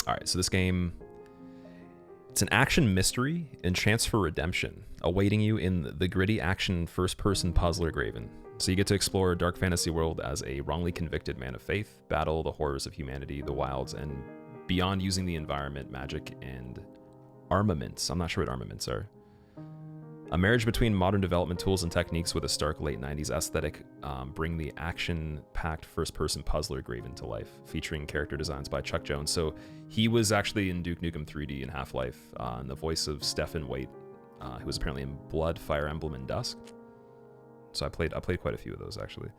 All right, so this game, it's an action mystery and chance for redemption awaiting you in the gritty action first-person puzzler Graven. So you get to explore a dark fantasy world as a wrongly convicted man of faith, battle the horrors of humanity, the wilds, and beyond using the environment, magic, and armaments. I'm not sure what armaments are. A marriage between modern development tools and techniques with a stark late 90s aesthetic bring the action-packed first-person puzzler Graven to life, featuring character designs by Chuck Jones. So he was actually in Duke Nukem 3D and Half-Life, in the voice of Stephen Waite, who was apparently in Blood, Fire Emblem, and Dusk. So I played quite a few of those, actually,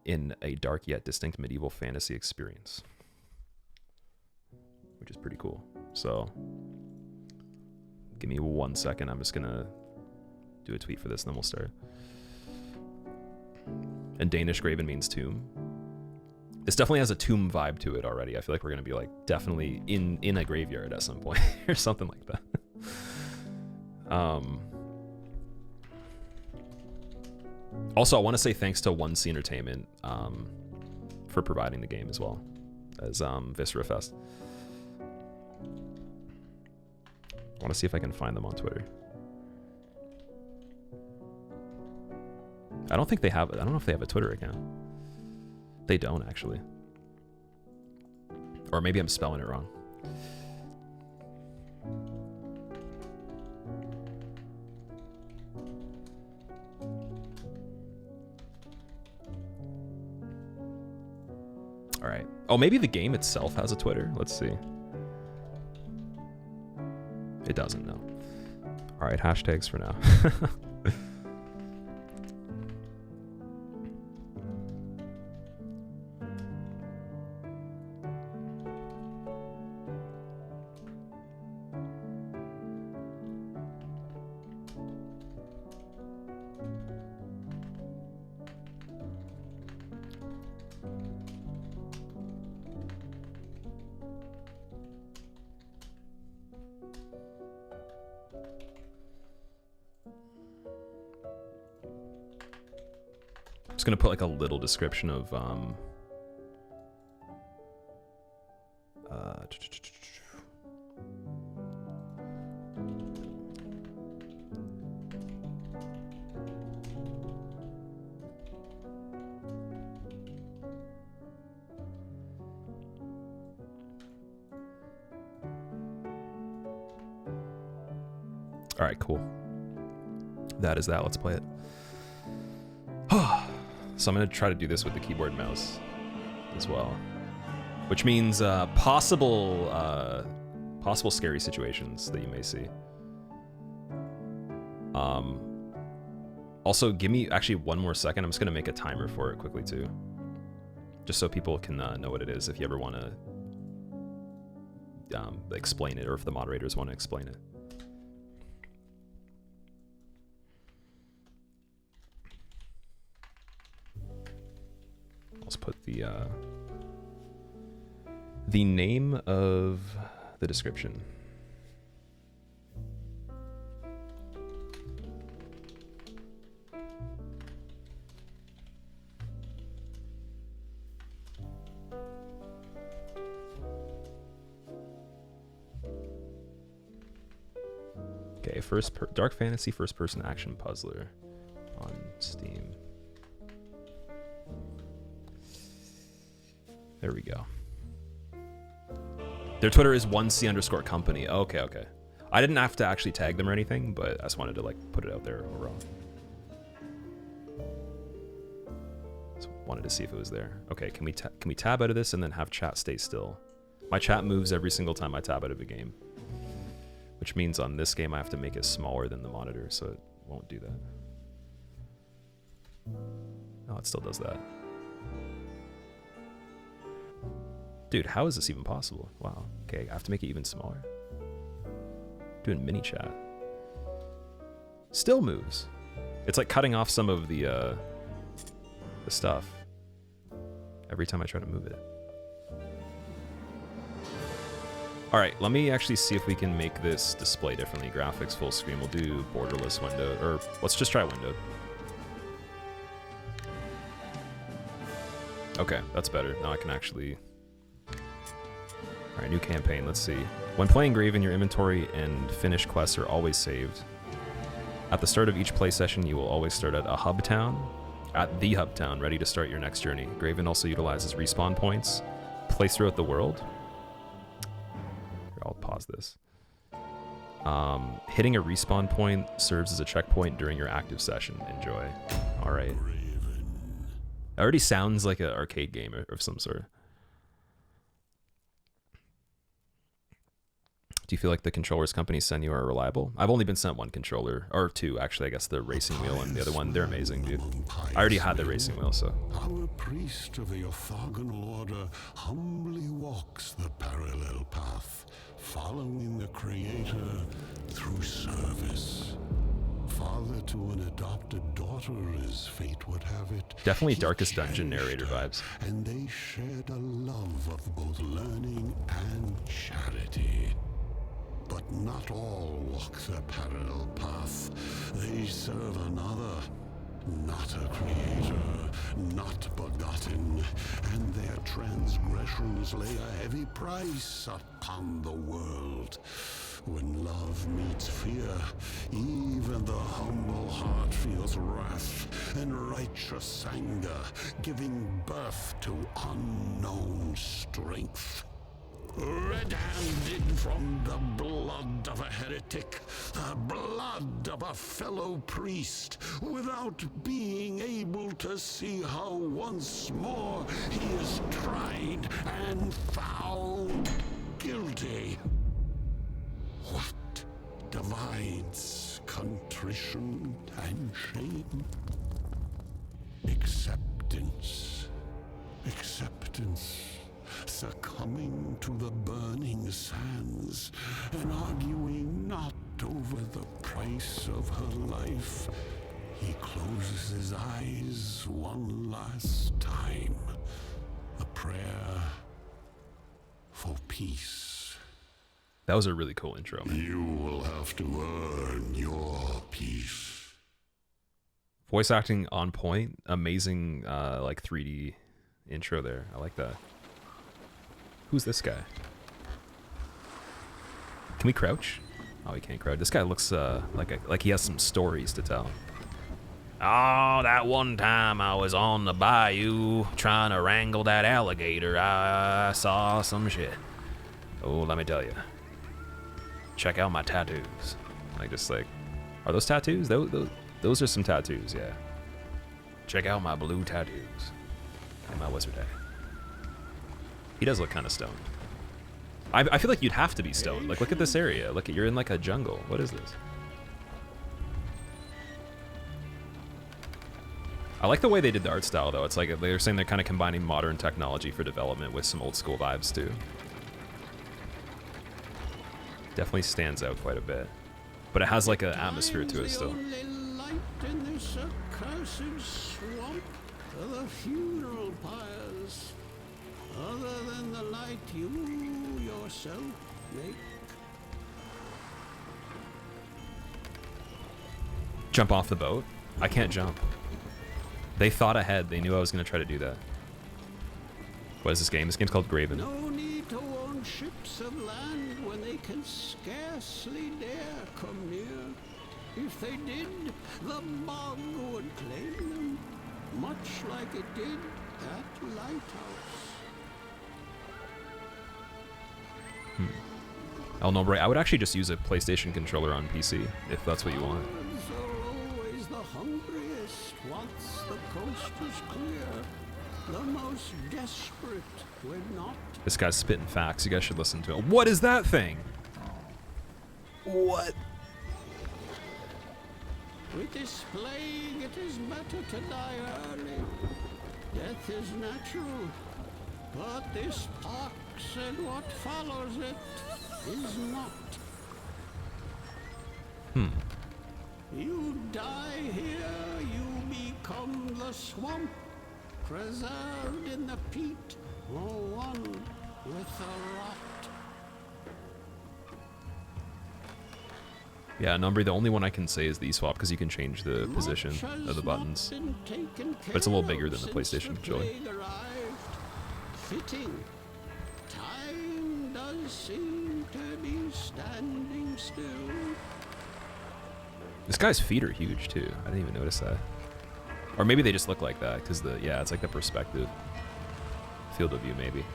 in a dark yet distinct medieval fantasy experience, which is pretty cool. So give me 1 second. I'm just going to do a tweet for this, and then we'll start. And Danish Graven means tomb. This definitely has a tomb vibe to it already. I feel like we're going to be like definitely in a graveyard at some point or something like that. Also, I want to say thanks to 1C Entertainment for providing the game as well as Viscera Fest. I want to see if I can find them on Twitter. I don't think they have. I don't know if they have a Twitter account. They don't, actually. Or maybe I'm spelling it wrong. All right. Oh, maybe the game itself has a Twitter. Let's see. It doesn't, no. All right, hashtags for now. Gonna put like a little description of all right, cool. That is that. Let's play it. So I'm going to try to do this with the keyboard and mouse as well, which means possible scary situations that you may see. Also, give me actually 1 more second. I'm just going to make a timer for it quickly too, just so people can know what it is if you ever want to explain it, or if the moderators want to explain it. Let's put the name of the description. Okay, dark fantasy first-person action puzzler on Steam. There we go. Their Twitter is 1C_company. Okay, okay. I didn't have to actually tag them or anything, but I just wanted to like put it out there overall. Just wanted to see if it was there. Okay, can we tab out of this and then have chat stay still? My chat moves every single time I tab out of a game, which means on this game I have to make it smaller than the monitor, so it won't do that. Oh, it still does that. Dude, how is this even possible? Wow. Okay, I have to make it even smaller. Doing mini chat. Still moves. It's like cutting off some of the stuff every time I try to move it. All right, let me actually see if we can make this display differently. Graphics full screen. We'll do borderless window, or let's just try windowed. Okay, that's better. Now I can actually Alright, new campaign, let's see. When playing Graven, your inventory and finished quests are always saved. At the start of each play session, you will always start at a hub town, ready to start your next journey. Graven also utilizes respawn points placed throughout the world. Here, I'll pause this. Hitting a respawn point serves as a checkpoint during your active session. Enjoy. Alright. It already sounds like an arcade game of some sort. Do you feel like the controllers companies send you are reliable? I've only been sent one controller, or two actually, I guess the racing wheel and the other one. They're amazing, dude. I already had the racing wheel, so. Our priest of the orthogonal order humbly walks the parallel path, following the Creator through service. Father to an adopted daughter, as fate would have it. Definitely Darkest Dungeon narrator vibes. And they shared a love of both learning and charity. But not all walk the parallel path. They serve another, not a creator, not begotten, and their transgressions lay a heavy price upon the world. When love meets fear, even the humble heart feels wrath and righteous anger, giving birth to unknown strength. Red-handed from the blood of a heretic, the blood of a fellow priest, without being able to see how once more he is tried and found guilty. What divides contrition and shame? Acceptance. Acceptance. Succumbing to the burning sands and arguing not over the price of her life, he closes his eyes one last time. A prayer for peace. That was a really cool intro, man. You will have to earn your peace. Voice acting on point. Amazing, like 3D intro there. I like that. Who's this guy? Can we crouch? Oh, we can't crouch. This guy looks like he has some stories to tell. Oh, that one time I was on the bayou trying to wrangle that alligator, I saw some shit. Oh, let me tell you. Check out my tattoos. Are those tattoos? Those are some tattoos, yeah. Check out my blue tattoos and my wizard hat. He does look kind of stoned. I feel like you'd have to be stoned. Like, look at this area. Look, you're in like a jungle. What is this? I like the way they did the art style, though. It's like they're saying they're kind of combining modern technology for development with some old school vibes, too. Definitely stands out quite a bit. But it has like an atmosphere to it still. Other than the light you yourself make. Jump off the boat? I can't jump. They thought ahead. They knew I was going to try to do that. What is this game? This game's called Graven. No need to own ships of land when they can scarcely dare come near. If they did, the bog would claim them, much like it did at Lighthouse. Oh no, right. I would actually just use a PlayStation controller on PC if that's what you want. Are always the hungriest once the coast is clear. The most desperate when not. This guy's spitting facts. You guys should listen to him. What is that thing? What? With this plague, it is better to die early. Death is natural, but this pox and what follows it is not. You die here, you become the swamp, preserved in the peat, or one with the rot. Yeah, Numbry, the only one I can say is the swap because you can change the position of the buttons. But it's a little bigger than the PlayStation controller. Fitting. Time does seem to be standing still. This guy's feet are huge too. I didn't even notice that. Or maybe they just look like that because yeah, it's like the perspective. Field of view, maybe.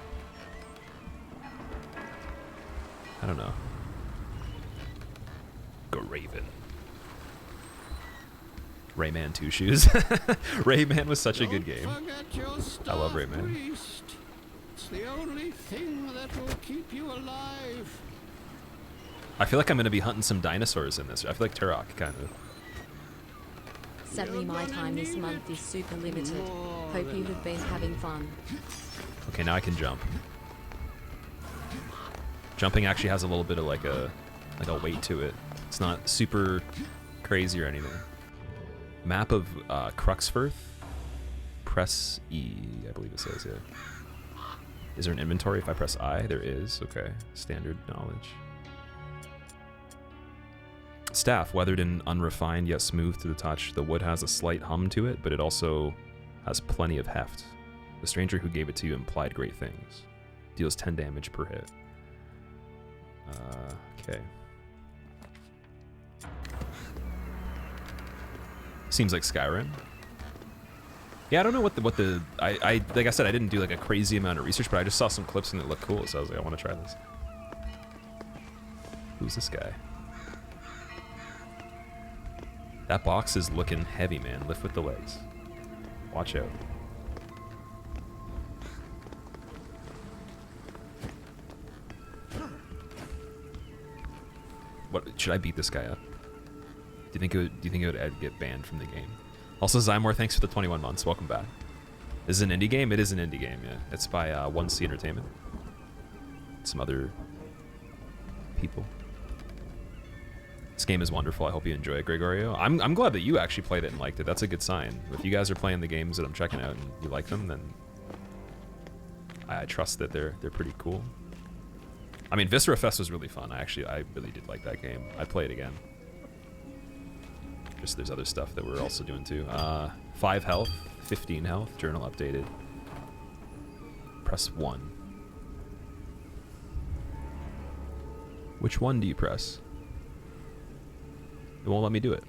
I don't know. Graven. Rayman 2 Shoes. Rayman was such a good game. I love Rayman. It's the only thing that will keep you alive. I feel like I'm going to be hunting some dinosaurs in this. I feel like Turok, kind of. Sadly, my time this month is super limited. Hope you have been having fun. Okay, now I can jump. Jumping actually has a little bit of like a weight to it. It's not super crazy or anything. Map of Cruxforth. Press E, I believe it says, yeah. Is there an inventory if I press I? There is, okay. Standard knowledge. Staff, weathered and unrefined yet smooth to the touch. The wood has a slight hum to it, but it also has plenty of heft. The stranger who gave it to you implied great things. Deals 10 damage per hit. Okay. Seems like Skyrim. Yeah, I don't know what the I like I said, I didn't do like a crazy amount of research, but I just saw some clips and it looked cool, so I was like, I want to try this. Who's this guy? That box is looking heavy, man. Lift with the legs. Watch out. What should I beat this guy up? Do you think it would get banned from the game? Also, Zymor, thanks for the 21 months. Welcome back. This is an indie game? It is an indie game, yeah. It's by 1C Entertainment. Some other people. This game is wonderful. I hope you enjoy it, Gregorio. I'm glad that you actually played it and liked it. That's a good sign. If you guys are playing the games that I'm checking out and you like them, then I trust that they're pretty cool. I mean, Viscera Fest was really fun. I really did like that game. I'd play it again. Just there's other stuff that we're also doing too. 5 health, 15 health, journal updated. Press 1. Which one do you press? It won't let me do it.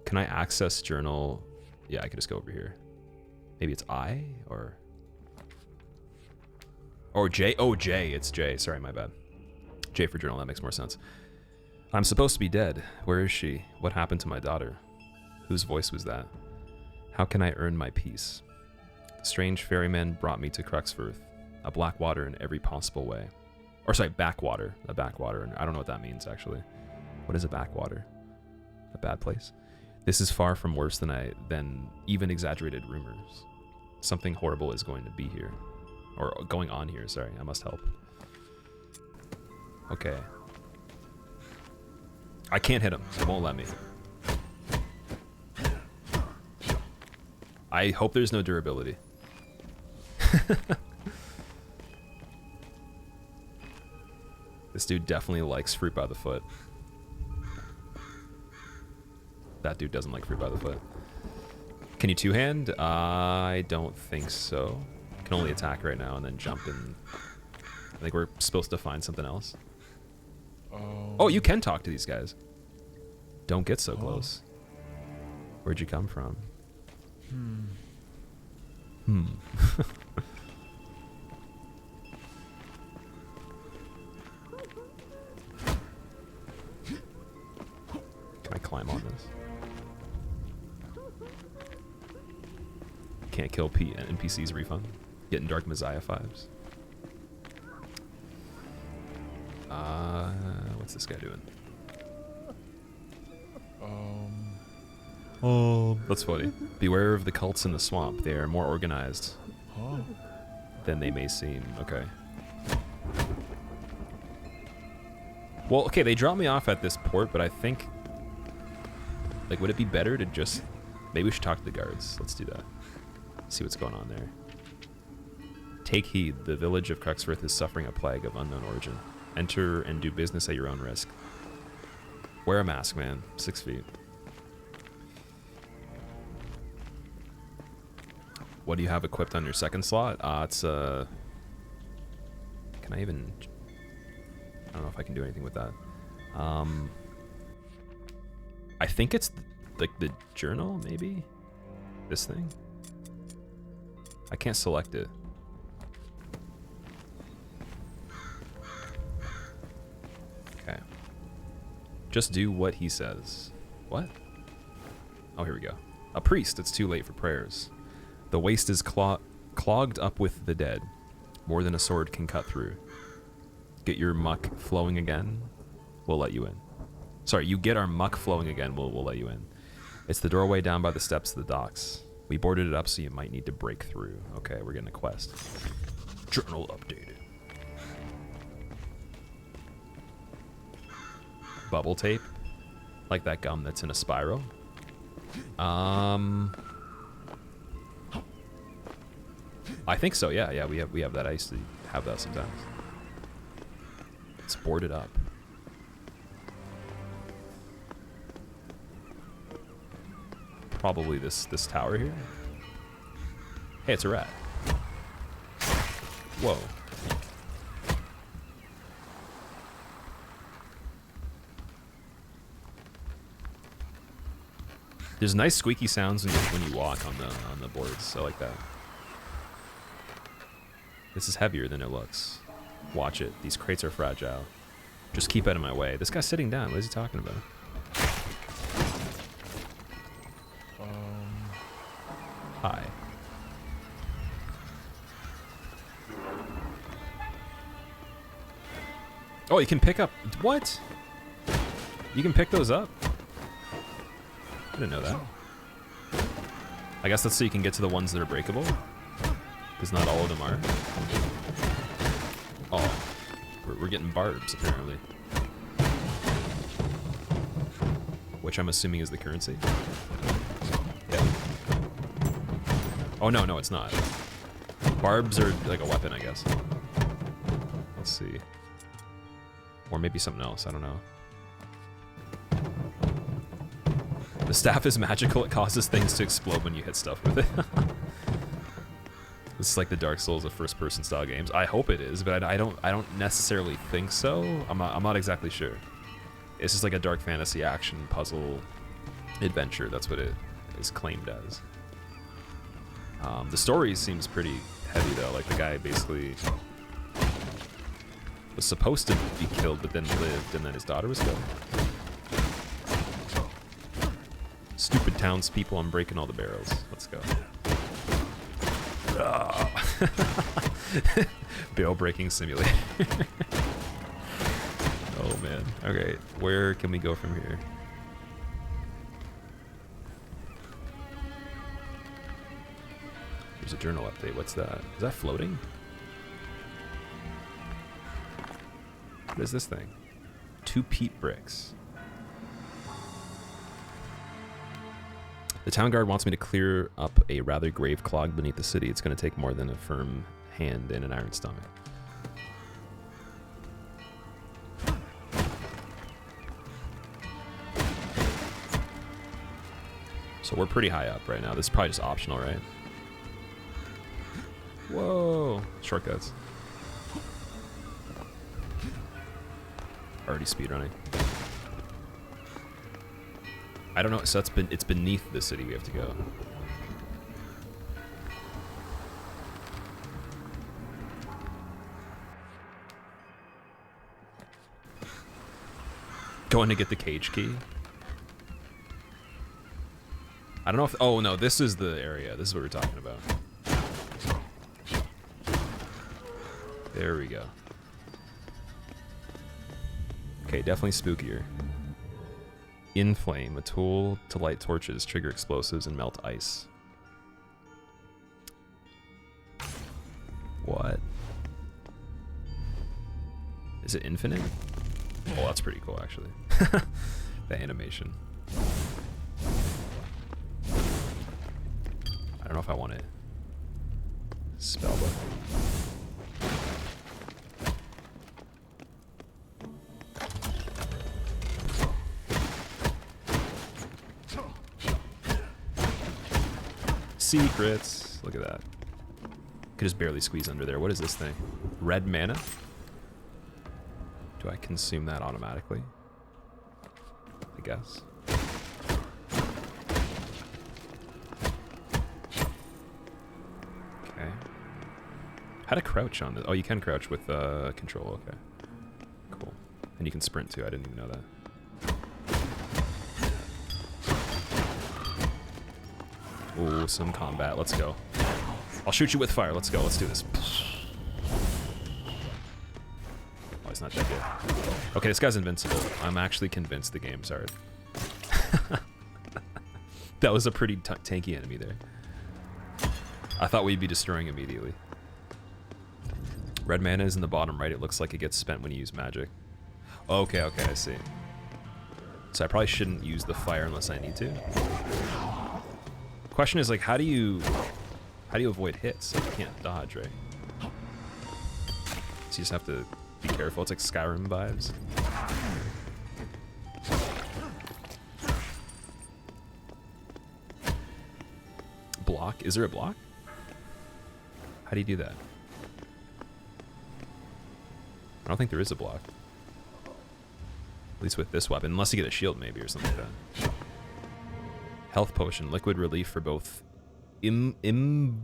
Can I access journal? Yeah, I can just go over here. Maybe it's I or J. Oh, J. It's J. Sorry, my bad. J for journal. That makes more sense. I'm supposed to be dead. Where is she? What happened to my daughter? Whose voice was that? How can I earn my peace? The strange ferryman brought me to Cruxforth, a black water in every possible way. Or sorry, backwater. A backwater. I don't know what that means, actually. What is a backwater? A bad place? This is far from worse than even exaggerated rumors. Something horrible is going to be here. Or going on here, sorry. I must help. Okay. I can't hit him. It won't let me. I hope there's no durability. This dude definitely likes fruit by the foot. That dude doesn't like fruit by the foot. Can you two-hand? I don't think so. Can only attack right now and then jump and... I think we're supposed to find something else. Oh, you can talk to these guys. Don't get so close. Where'd you come from? Can I climb on this? Can't kill NPCs refund. Getting Dark Messiah 5s. What's this guy doing? That's funny. Beware of the cults in the swamp. They are more organized than they may seem. Okay. Well, okay, they dropped me off at this port, but I think... Like, would it be better to just... Maybe we should talk to the guards. Let's do that. See what's going on there. Take heed. The village of Cruxforth is suffering a plague of unknown origin. Enter and do business at your own risk. Wear a mask, man. 6 feet. What do you have equipped on your second slot? It's can I even? I don't know if I can do anything with that. I think it's like the journal, maybe. This thing. I can't select it. Okay. Just do what he says. What? Oh, here we go. A priest. It's too late for prayers. The waste is clogged up with the dead. More than a sword can cut through. Get your muck flowing again. We'll let you in. Sorry, you get our muck flowing again. We'll let you in. It's the doorway down by the steps to the docks. We boarded it up, so you might need to break through. Okay, we're getting a quest. Journal updated. Bubble tape, like that gum that's in a spiral. I think so. Yeah, we have that. I used to have that sometimes. It's boarded up. Probably this tower here. Hey, it's a rat. Whoa. There's nice squeaky sounds when you walk on the boards. I like that. This is heavier than it looks. Watch it. These crates are fragile. Just keep out of my way. This guy's sitting down. What is he talking about? Hi. Oh, you can pick up... What? You can pick those up? I didn't know that. I guess that's so you can get to the ones that are breakable. Because not all of them are. Oh. We're getting barbs, apparently. Which I'm assuming is the currency. Yeah. Oh, no, it's not. Barbs are like a weapon, I guess. Let's see. Or maybe something else, I don't know. The staff is magical, it causes things to explode when you hit stuff with it. This is like the Dark Souls of first-person style games. I hope it is, but I don't necessarily think so. I'm not exactly sure. It's just like a dark fantasy action puzzle adventure. That's what it is claimed as. The story seems pretty heavy though. Like the guy basically was supposed to be killed, but then lived, and then his daughter was killed. Stupid townspeople! I'm breaking all the barrels. Let's go. Oh. Barrel breaking simulator. Oh man. Okay, where can we go from here? There's a journal update. What's that? Is that floating? What is this thing? 2 peat bricks. The town guard wants me to clear up a rather grave clog beneath the city. It's going to take more than a firm hand and an iron stomach. So we're pretty high up right now. This is probably just optional, right? Whoa! Shortcuts. Already speedrunning. I don't know, so it's beneath the city we have to go. Going to get the cage key. I don't know if, oh no, this is the area. This is what we're talking about. There we go. Okay, definitely spookier. Inflame, a tool to light torches, trigger explosives, and melt ice. What? Is it infinite? Oh, that's pretty cool, actually. The animation. I don't know if I want it. Spellbook. Secrets. Look at that. Could just barely squeeze under there. What is this thing? Red mana? Do I consume that automatically? I guess. Okay. How to crouch on this? Oh, you can crouch with control. Okay. Cool. And you can sprint too. I didn't even know that. Ooh, some combat. Let's go. I'll shoot you with fire. Let's go. Let's do this. Oh, he's not dead yet. Okay, this guy's invincible. I'm actually convinced the game's hard. That was a pretty tanky enemy there. I thought we'd be destroying immediately. Red mana is in the bottom right. It looks like it gets spent when you use magic. Okay, okay, I see. So I probably shouldn't use the fire unless I need to. Question is, like, how do you avoid hits? Like, you can't dodge, right? So you just have to be careful. It's like Skyrim vibes. Block? Is there a block? How do you do that? I don't think there is a block. At least with this weapon. Unless you get a shield maybe or something like that. Health potion. Liquid relief for both imbibing?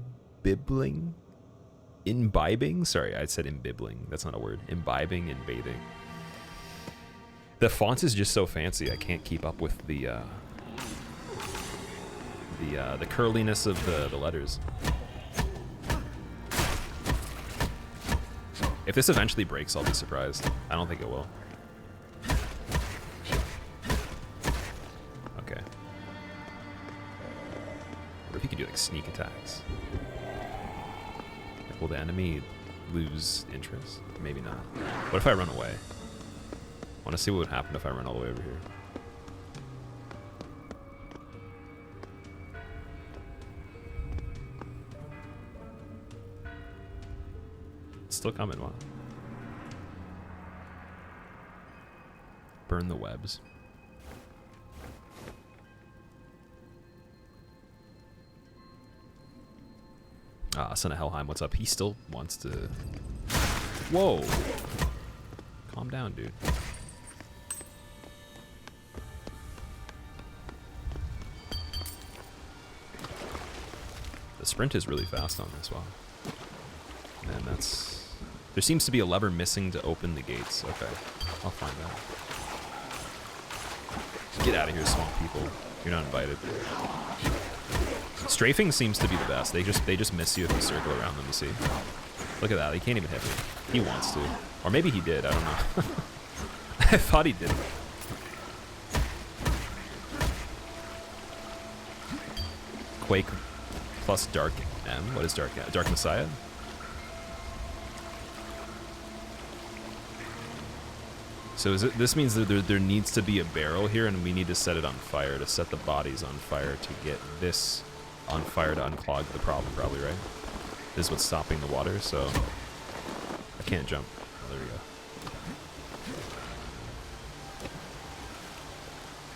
Sorry, I said imbibing. That's not a word. Imbibing and bathing. The font is just so fancy. I can't keep up with the curliness of the letters. If this eventually breaks, I'll be surprised. I don't think it will. Okay. Or if you could do like sneak attacks. Like, will the enemy lose interest? Maybe not. What if I run away? I want to see what would happen if I run all the way over here. Still coming, wow. Burn the webs. Ah, Son of Helheim, what's up? He still wants to... Whoa! Calm down, dude. The sprint is really fast on this, wow. Man, that's... There seems to be a lever missing to open the gates. Okay, I'll find that. Get out of here, swamp people. You're not invited. Strafing seems to be the best. They just miss you if you circle around them, you see. Look at that, he can't even hit me. He wants to. Or maybe he did, I don't know. I thought he did. Quake plus Dark M. What is Dark M? Dark Messiah? So is it, this means that there needs to be a barrel here, and we need to set it on fire, to set the bodies on fire, to get this on fire to unclog the problem, probably, right? This is what's stopping the water, so I can't jump. Oh, there we go.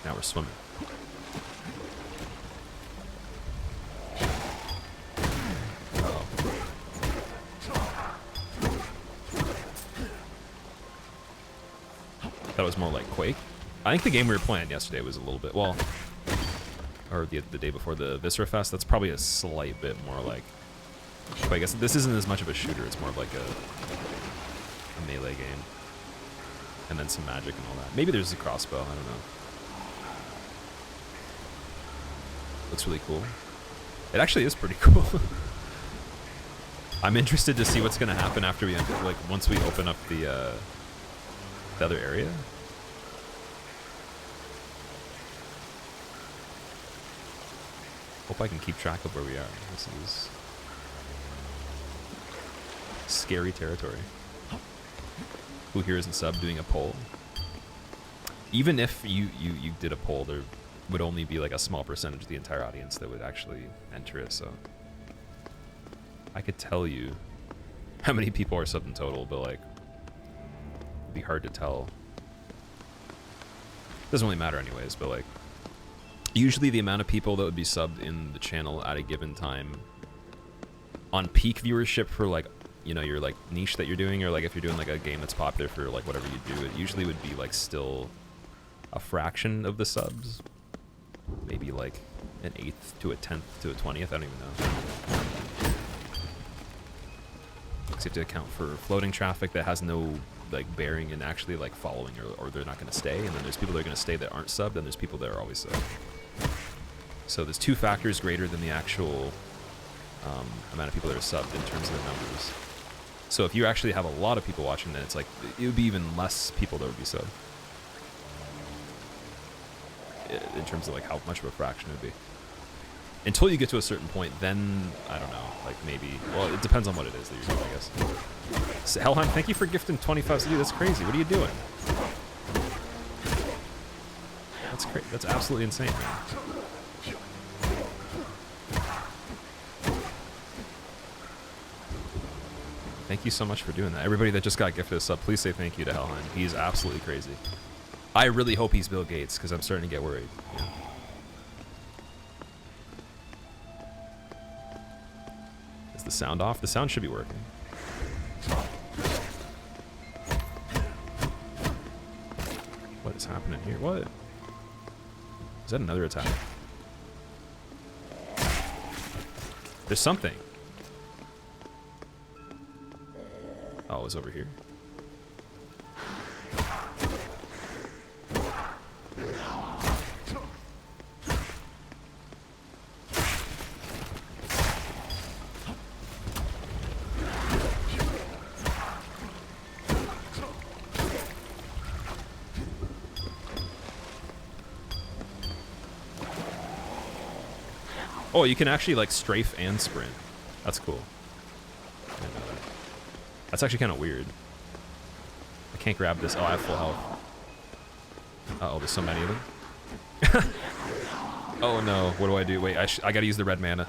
Now we're swimming. That was more like Quake. I think the game we were playing yesterday was a little bit, well, or the day before, the Viscera Fest, that's probably a slight bit more like Quake. I guess this isn't as much of a shooter, it's more of like a melee game. And then some magic and all that. Maybe there's a crossbow, I don't know. Looks really cool. It actually is pretty cool. I'm interested to see what's gonna happen after we, like, once we open up the other area. Hope I can keep track of where we are. This is scary territory. Who here isn't sub doing a poll? Even if you did a poll, there would only be like a small percentage of the entire audience that would actually enter it, so I could tell you how many people are subbed in total, but like be hard to tell. Doesn't really matter anyways, but like Usually the amount of people that would be subbed in the channel at a given time on peak viewership for like, you know, your like niche that you're doing, or like if you're doing like a game that's popular for like whatever you do, it usually would be like still a fraction of the subs. Maybe like an 1/8 to a 10th to a 20th, I don't even know. Because you have to account for floating traffic that has no like bearing in actually like following, or they're not going to stay, and then there's people that are going to stay that aren't subbed, and there's people that are always subbed. So there's 2 factors greater than the actual amount of people that are subbed in terms of the numbers. So if you actually have a lot of people watching, then it's like it would be even less people that would be subbed in terms of like how much of a fraction it would be. Until you get to a certain point, then I don't know, like maybe, well, it depends on what it is that you're doing, I guess. So, Helheim, thank you for gifting 25. Dude, that's crazy. What are you doing? That's crazy. That's absolutely insane, man. Thank you so much for doing that. Everybody that just got gifted a sub, please say thank you to Helheim. He's absolutely crazy. I really hope he's Bill Gates, because I'm starting to get worried. Yeah. Is the sound off? The sound should be working. What is happening here? What? Is that another attack? There's something. Oh, it was over here. Oh, you can actually like strafe and sprint. That's cool. I didn't know that. That's actually kind of weird. I can't grab this. Oh, I have full health. Uh-oh, there's so many of them. Oh no, what do I do? Wait, I gotta use the red mana.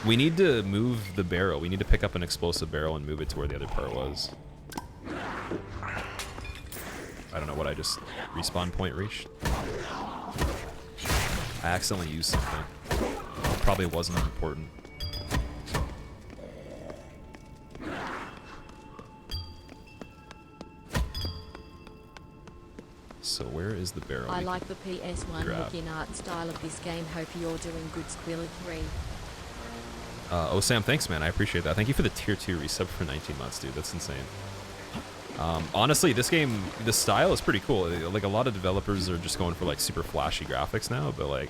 We need to move the barrel. We need to pick up an explosive barrel and move it to where the other part was. I don't know what I just respawn point reached. I accidentally used something. Probably wasn't important. So where is the barrel? I like the PS1 looking art style of this game. Hope you're doing good, Squillakilla. Oh, Sam, thanks, man. I appreciate that. Thank you for the tier 2 resub for 19 months, dude. That's insane. Honestly, this game, the style is pretty cool. Like, a lot of developers are just going for, like, super flashy graphics now, but, like,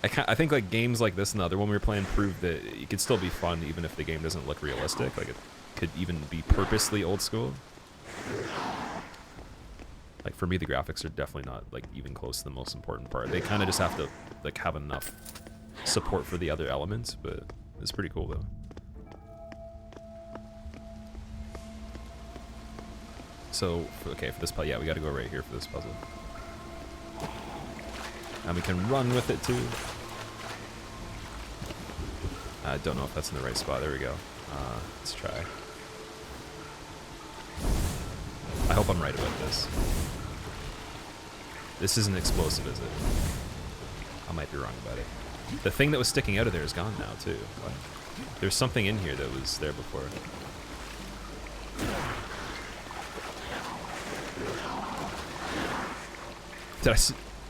I think, like, games like this and the other one we were playing proved that it could still be fun even if the game doesn't look realistic. Like, it could even be purposely old school. Like, for me, the graphics are definitely not, like, even close to the most important part. They kind of just have to, like, have enough support for the other elements, but it's pretty cool, though. So, okay, for this puzzle, yeah, we gotta go right here for this puzzle. And we can run with it, too. I don't know if that's in the right spot. There we go. Let's try. I hope I'm right about this. This isn't explosive, is it? I might be wrong about it. The thing that was sticking out of there is gone now, too. What? There's something in here that was there before.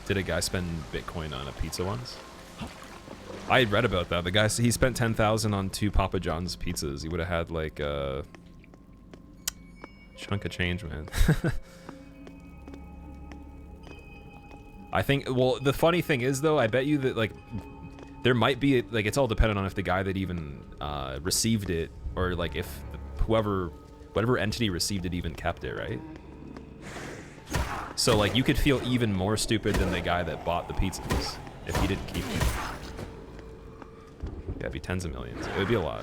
Did a guy spend Bitcoin on a pizza once? I had read about that. The guy, he spent 10,000 on 2 Papa John's pizzas. He would have had like a chunk of change, man. I think, well, the funny thing is though, I bet you that like, there might be, like, it's all dependent on if the guy that even received it, or like if whatever entity received it even kept it, right? So like, you could feel even more stupid than the guy that bought the pizzas if he didn't keep it. Yeah, it'd be tens of millions. It would be a lot.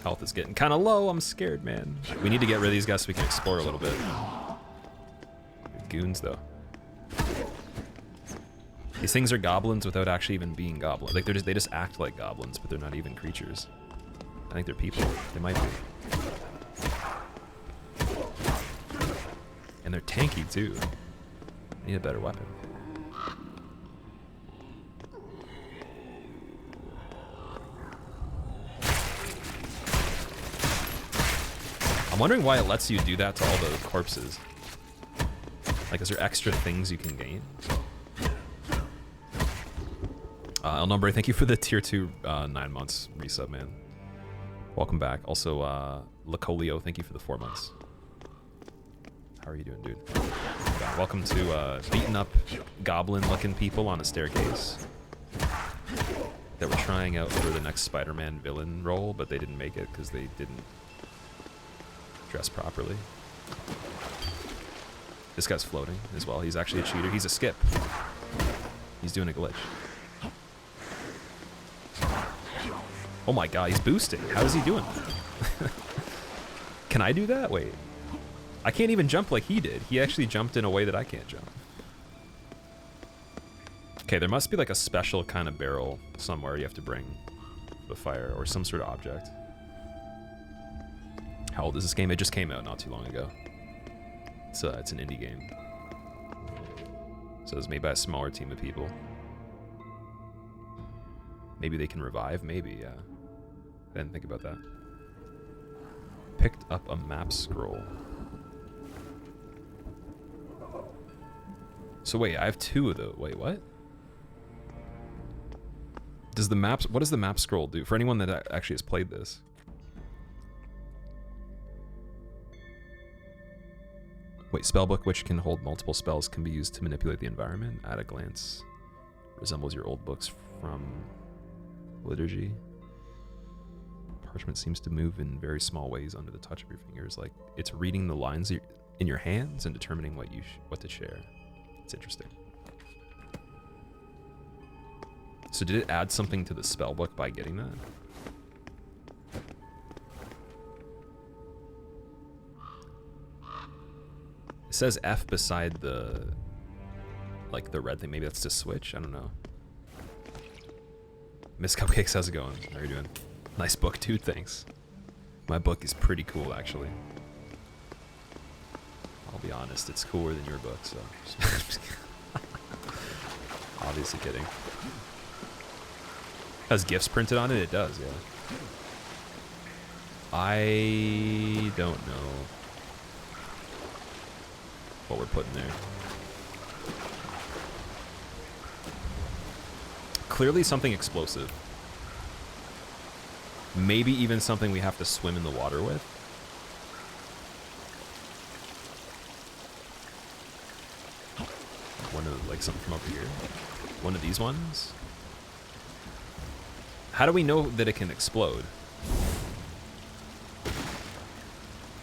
Health is getting kind of low. I'm scared, man. We need to get rid of these guys so we can explore a little bit. goons, though. These things are goblins without actually even being goblins. Like, they just act like goblins, but they're not even creatures. I think they're people. They might be. And they're tanky, too. I need a better weapon. I'm wondering why it lets you do that to all the corpses. Like, is there extra things you can gain? El Nombre, thank you for the tier 2 9 months resub, man. Welcome back. Also, Lacolio, thank you for the 4 months. How are you doing, dude? Welcome to beating up goblin-looking people on a staircase that were trying out for the next Spider-Man villain role, but they didn't make it because they didn't dress properly. This guy's floating as well. He's actually a cheater. He's a skip. He's doing a glitch. Oh my god, he's boosting. How is he doing that? Can I do that? Wait. I can't even jump like he did. He actually jumped in a way that I can't jump. Okay, there must be like a special kind of barrel somewhere you have to bring the fire or some sort of object. How old is this game? It just came out not too long ago. It's an indie game. So it's made by a smaller team of people. Maybe they can revive? Maybe, yeah. I didn't think about that. Picked up a map scroll. So wait, I have 2 of those. Wait, what? Does the maps? What does the map scroll do? For anyone that actually has played this. Wait, spellbook which can hold multiple spells can be used to manipulate the environment. At a glance, resembles your old books from liturgy. Parchment seems to move in very small ways under the touch of your fingers, like it's reading the lines in your hands and determining what to share. It's interesting. So did it add something to the spellbook by getting that? It says F beside the red thing. Maybe that's to switch. I don't know. Miss Cupcakes, how's it going? How are you doing? Nice book, dude. Thanks. My book is pretty cool, actually. I'll be honest, it's cooler than your book, so. Obviously kidding. Has GIFs printed on it? It does, yeah. I don't know what we're putting there. Clearly something explosive. Maybe even something we have to swim in the water with. One of, like, something from over here. One of these ones. How do we know that it can explode?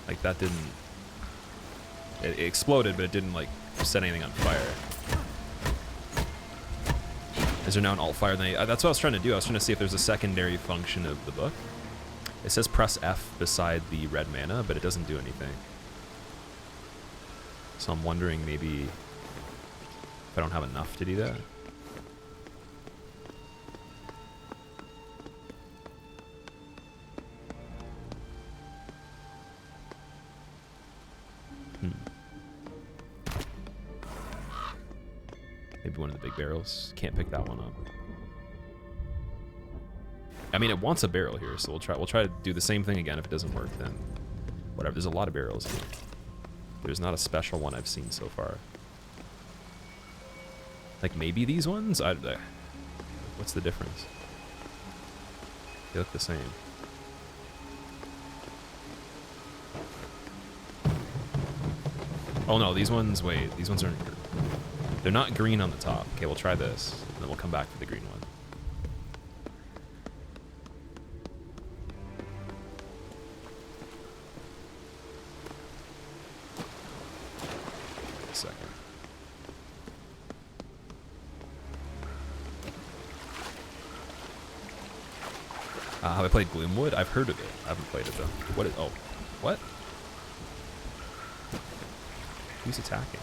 Like, that didn't... It exploded, but it didn't, like, set anything on fire. Is there now an alt fire? That's what I was trying to do. I was trying to see if there's a secondary function of the book. It says press F beside the red mana, but it doesn't do anything. So I'm wondering maybe if I don't have enough to do that. Maybe one of the big barrels. Can't pick that one up. I mean, it wants a barrel here, so we'll try to do the same thing again. If it doesn't work, then whatever. There's a lot of barrels here. There's not a special one I've seen so far. Like maybe these ones? What's the difference? They look the same. Oh no, these ones, wait, these ones aren't green. They're not green on the top. Okay, we'll try this, and then we'll come back to the green one. A second. Have I played Gloomwood? I've heard of it. I haven't played it though. What is, oh, what? Who's attacking?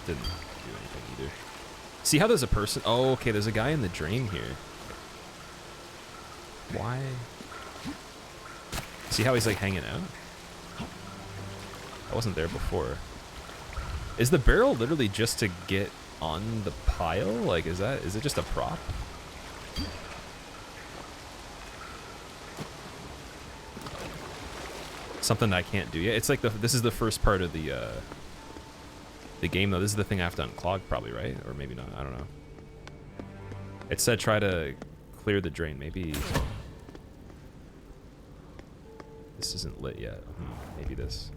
that didn't do anything either. See how there's a person? Oh, okay, there's a guy in the drain here. Why? See how he's like hanging out? I wasn't there before. Is the barrel literally just to get on the pile? Like, is it just a prop? Something I can't do yet. It's like this is the first part of the game though. This is the thing I have to unclog probably, right? Or maybe not. I don't know. It said try to clear the drain. Maybe this isn't lit yet. Maybe this.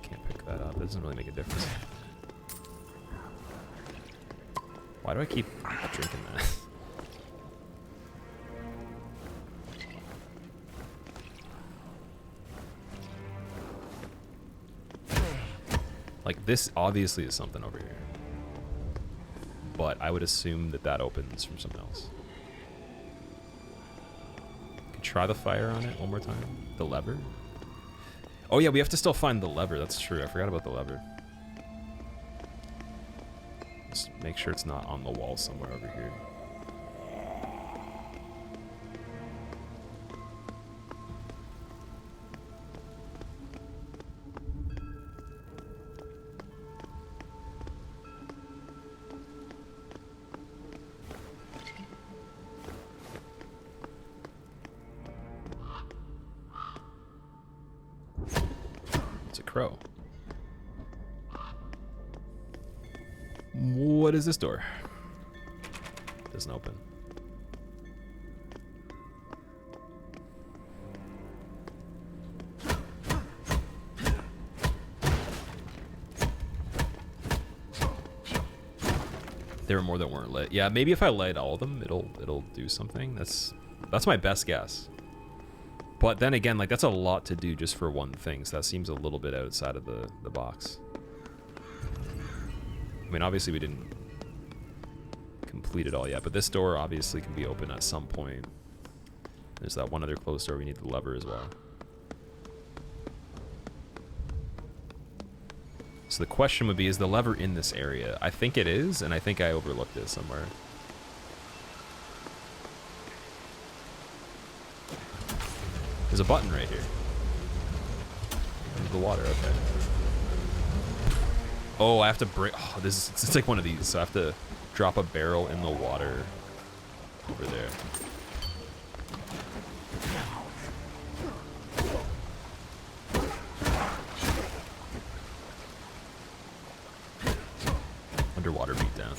Can't pick that up. It doesn't really make a difference. Why do I keep drinking that? Like, this obviously is something over here. But I would assume that that opens from something else. Could try the fire on it one more time. The lever? Oh yeah, we have to still find the lever. That's true. I forgot about the lever. Just make sure it's not on the wall somewhere over here. It's a crow. What is this door? Doesn't open. There were more that weren't lit. Yeah, maybe if I light all of them, it'll do something. That's my best guess. But then again, like, that's a lot to do just for one thing, so that seems a little bit outside of the box. I mean, obviously we didn't complete it all yet, but this door obviously can be open at some point. There's that one other closed door. We need the lever as well. So the question would be, is the lever in this area? I think it is, and I think I overlooked it somewhere. There's a button right here. Into the water, okay. Oh, I have to break. Oh, it's like one of these, so I have to drop a barrel in the water over there. Underwater beatdown.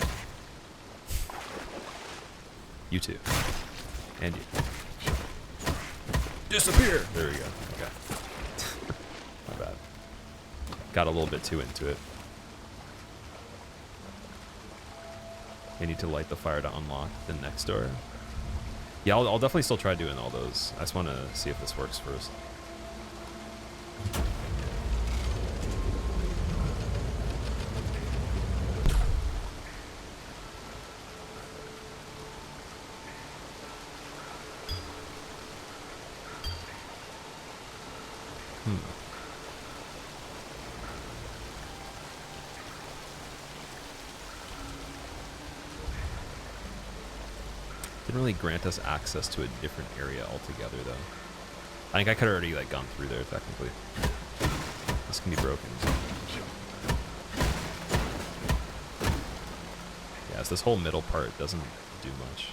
You too. And you. Disappear! There we go. Okay. My bad. Got a little bit too into it. I need to light the fire to unlock the next door. Yeah, I'll definitely still try doing all those. I just want to see if this works first. Didn't really grant us access to a different area altogether, though. I think I could have already like gone through there technically. This can be broken. Yeah, so this whole middle part doesn't do much.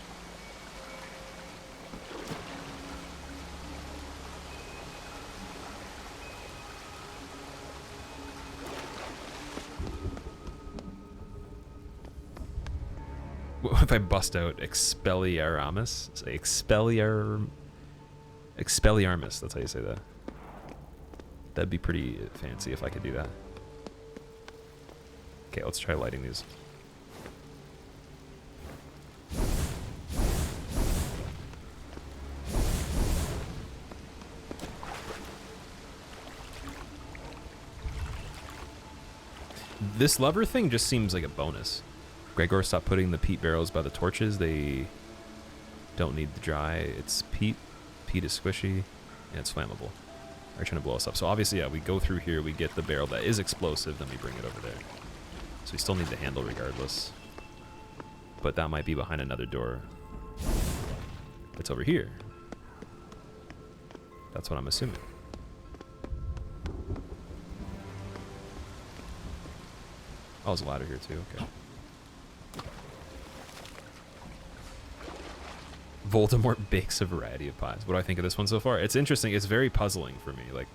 If I bust out Expelliarmus? Say Expelliarmus, that's how you say that. That'd be pretty fancy if I could do that. Okay, let's try lighting these. This lever thing just seems like a bonus. Gregor, stop putting the peat barrels by the torches. They don't need the dry. It's peat. Peat is squishy. And it's flammable. They're trying to blow us up. So obviously, yeah, we go through here, we get the barrel that is explosive, then we bring it over there. So we still need the handle regardless. But that might be behind another door. It's over here. That's what I'm assuming. Oh, there's a ladder here too, okay. Voldemort bakes a variety of pies. What do I think of this one so far? It's interesting. It's very puzzling for me. Like,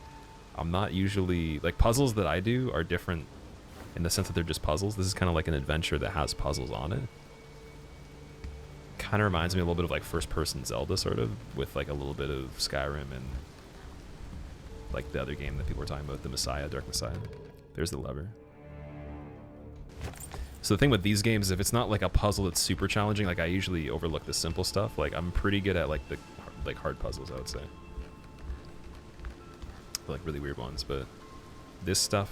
I'm not usually... Like, puzzles that I do are different in the sense that they're just puzzles. This is kind of like an adventure that has puzzles on it. Kind of reminds me a little bit of, like, first-person Zelda, sort of, with, like, a little bit of Skyrim and, like, the other game that people were talking about, the Messiah, Dark Messiah. There's the lever. So the thing with these games, if it's not like a puzzle that's super challenging, like I usually overlook the simple stuff. Like I'm pretty good at like the hard puzzles, I would say. Like really weird ones, but this stuff,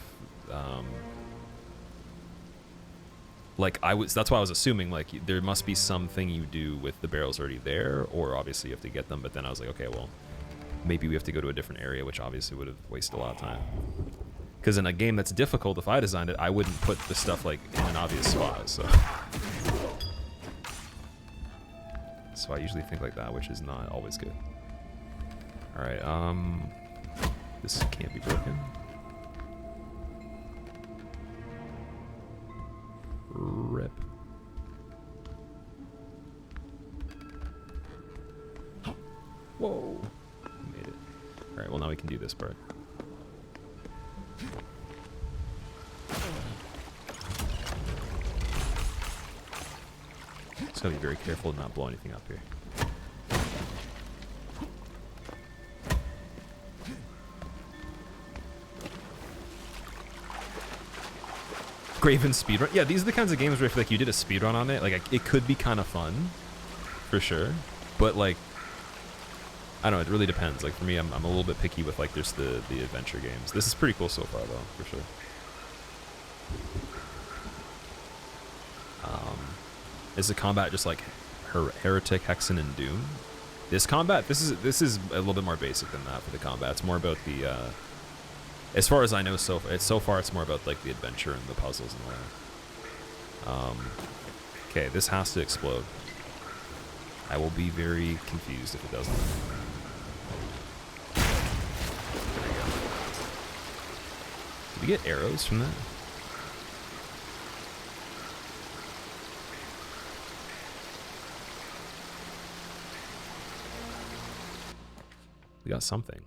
like that's why I was assuming like there must be something you do with the barrels already there, or obviously you have to get them. But then I was like, okay, well, maybe we have to go to a different area, which obviously would have wasted a lot of time. Because in a game that's difficult, if I designed it, I wouldn't put the stuff like in an obvious spot. So I usually think like that, which is not always good. All right, this can't be broken. Rip. Whoa, we made it. All right, well now we can do this part. Just gotta be very careful to not blow anything up here. Graven speedrun. Yeah, these are the kinds of games where I feel like you did a speedrun on it. Like, it could be kind of fun, for sure. But like, I don't know. It really depends. Like for me, I'm a little bit picky with like there's the adventure games. This is pretty cool so far though, for sure. Is the combat just like Heretic, Hexen, and Doom? This combat, this is a little bit more basic than that for the combat. It's more about the, as far as I know, so far it's more about like the adventure and the puzzles and all that. Okay, this has to explode. I will be very confused if it doesn't. There we go. Did we get arrows from that? We got something.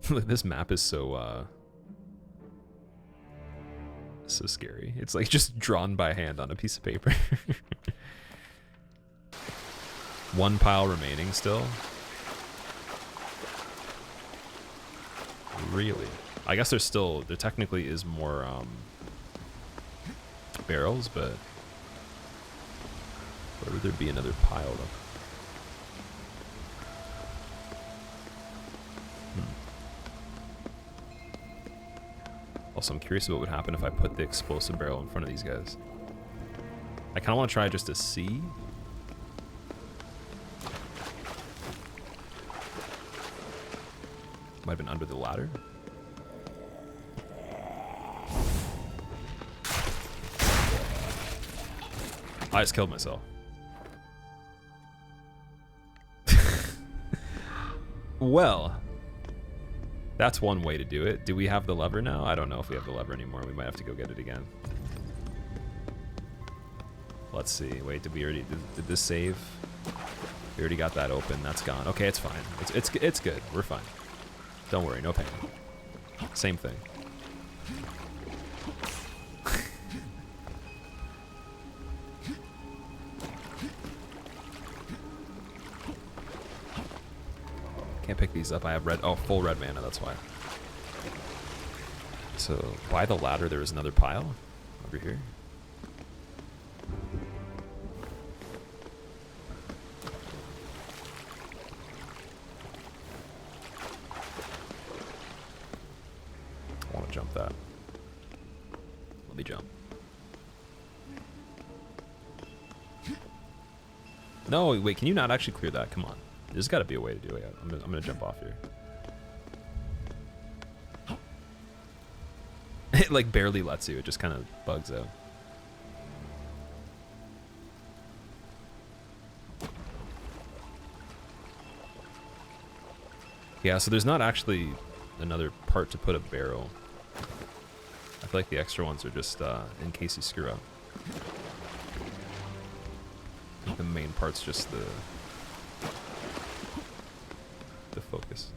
Look, this map is so so scary. It's like just drawn by hand on a piece of paper. One pile remaining still. Really? I guess there technically is more barrels, but where would there be another pile of? Also, I'm curious about what would happen if I put the explosive barrel in front of these guys. I kind of want to try just to see. Might have been under the ladder. I just killed myself. Well, that's one way to do it. Do we have the lever now? I don't know if we have the lever anymore. We might have to go get it again. Let's see. Wait, did we already... Did this save? We already got that open. That's gone. Okay, it's fine. It's good. We're fine. Don't worry. No pain. Same thing. Can't pick these up. I have full red mana, that's why. So, by the ladder, there is another pile over here. I want to jump that. Let me jump. No, wait, can you not actually clear that? Come on. There's got to be a way to do it. I'm gonna jump off here. It like barely lets you. It just kind of bugs out. Yeah, so there's not actually another part to put a barrel. I feel like the extra ones are just in case you screw up. I think the main part's just the focus.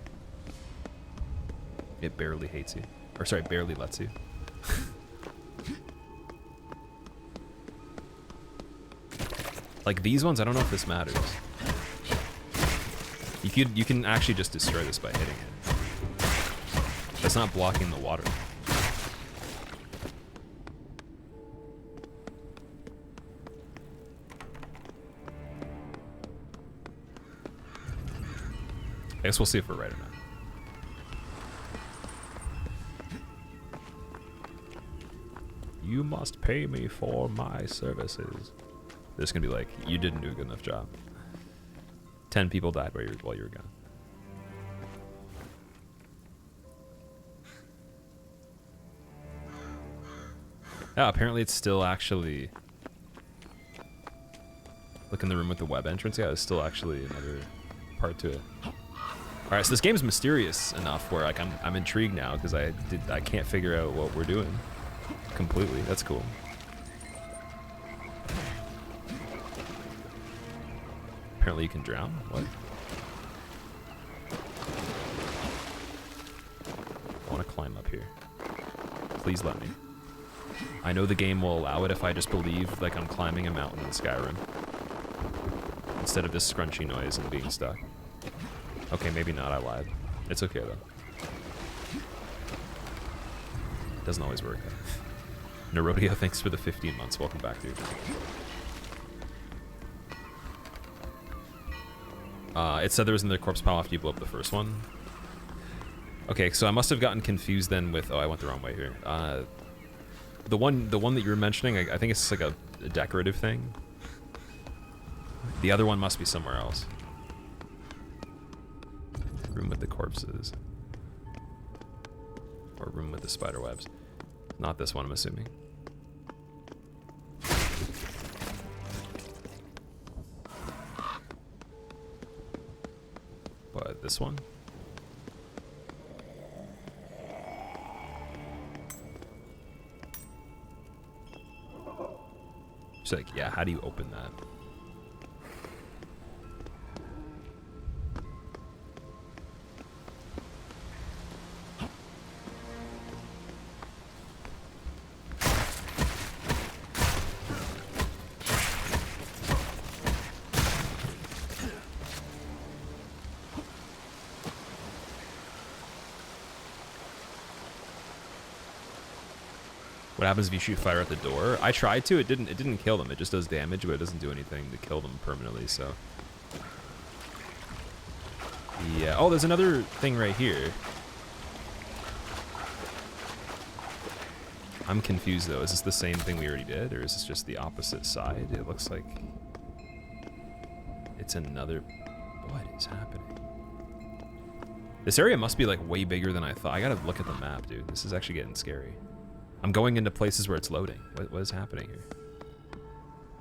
It barely hates you. Or sorry, barely lets you. Like these ones, I don't know if this matters. You can actually just destroy this by hitting it. That's not blocking the water. I guess we'll see if we're right or not. You must pay me for my services. There's gonna be like, you didn't do a good enough job. 10 people died while you were gone. Yeah, apparently it's still actually... Look in the room with the web entrance. Yeah, there's still actually another part to it. Alright, so this game's mysterious enough where like I'm intrigued now because I can't figure out what we're doing completely. That's cool. Apparently you can drown? What? I want to climb up here. Please let me. I know the game will allow it if I just believe like I'm climbing a mountain in Skyrim. Instead of this scrunchy noise and being stuck. Okay, maybe not, I lied. It's okay though. Doesn't always work though. Nerodia, thanks for the 15 months. Welcome back, dude. It said there was another corpse pile after you blew up the first one. Okay, so I must have gotten confused then with... Oh, I went the wrong way here. The one that you were mentioning, I think it's like a decorative thing. The other one must be somewhere else. Room with the corpses. Or room with the spider webs. Not this one, I'm assuming. But this one? She's like, yeah, how do you open that? What happens if you shoot fire at the door? I tried to. It didn't kill them. It just does damage, but it doesn't do anything to kill them permanently. So yeah. Oh, there's another thing right here. I'm confused though. Is this the same thing we already did, or is this just the opposite side? It looks like it's another. What is happening? This area must be like way bigger than I thought. I gotta look at the map, dude. This is actually getting scary. I'm going into places where it's loading. What is happening here?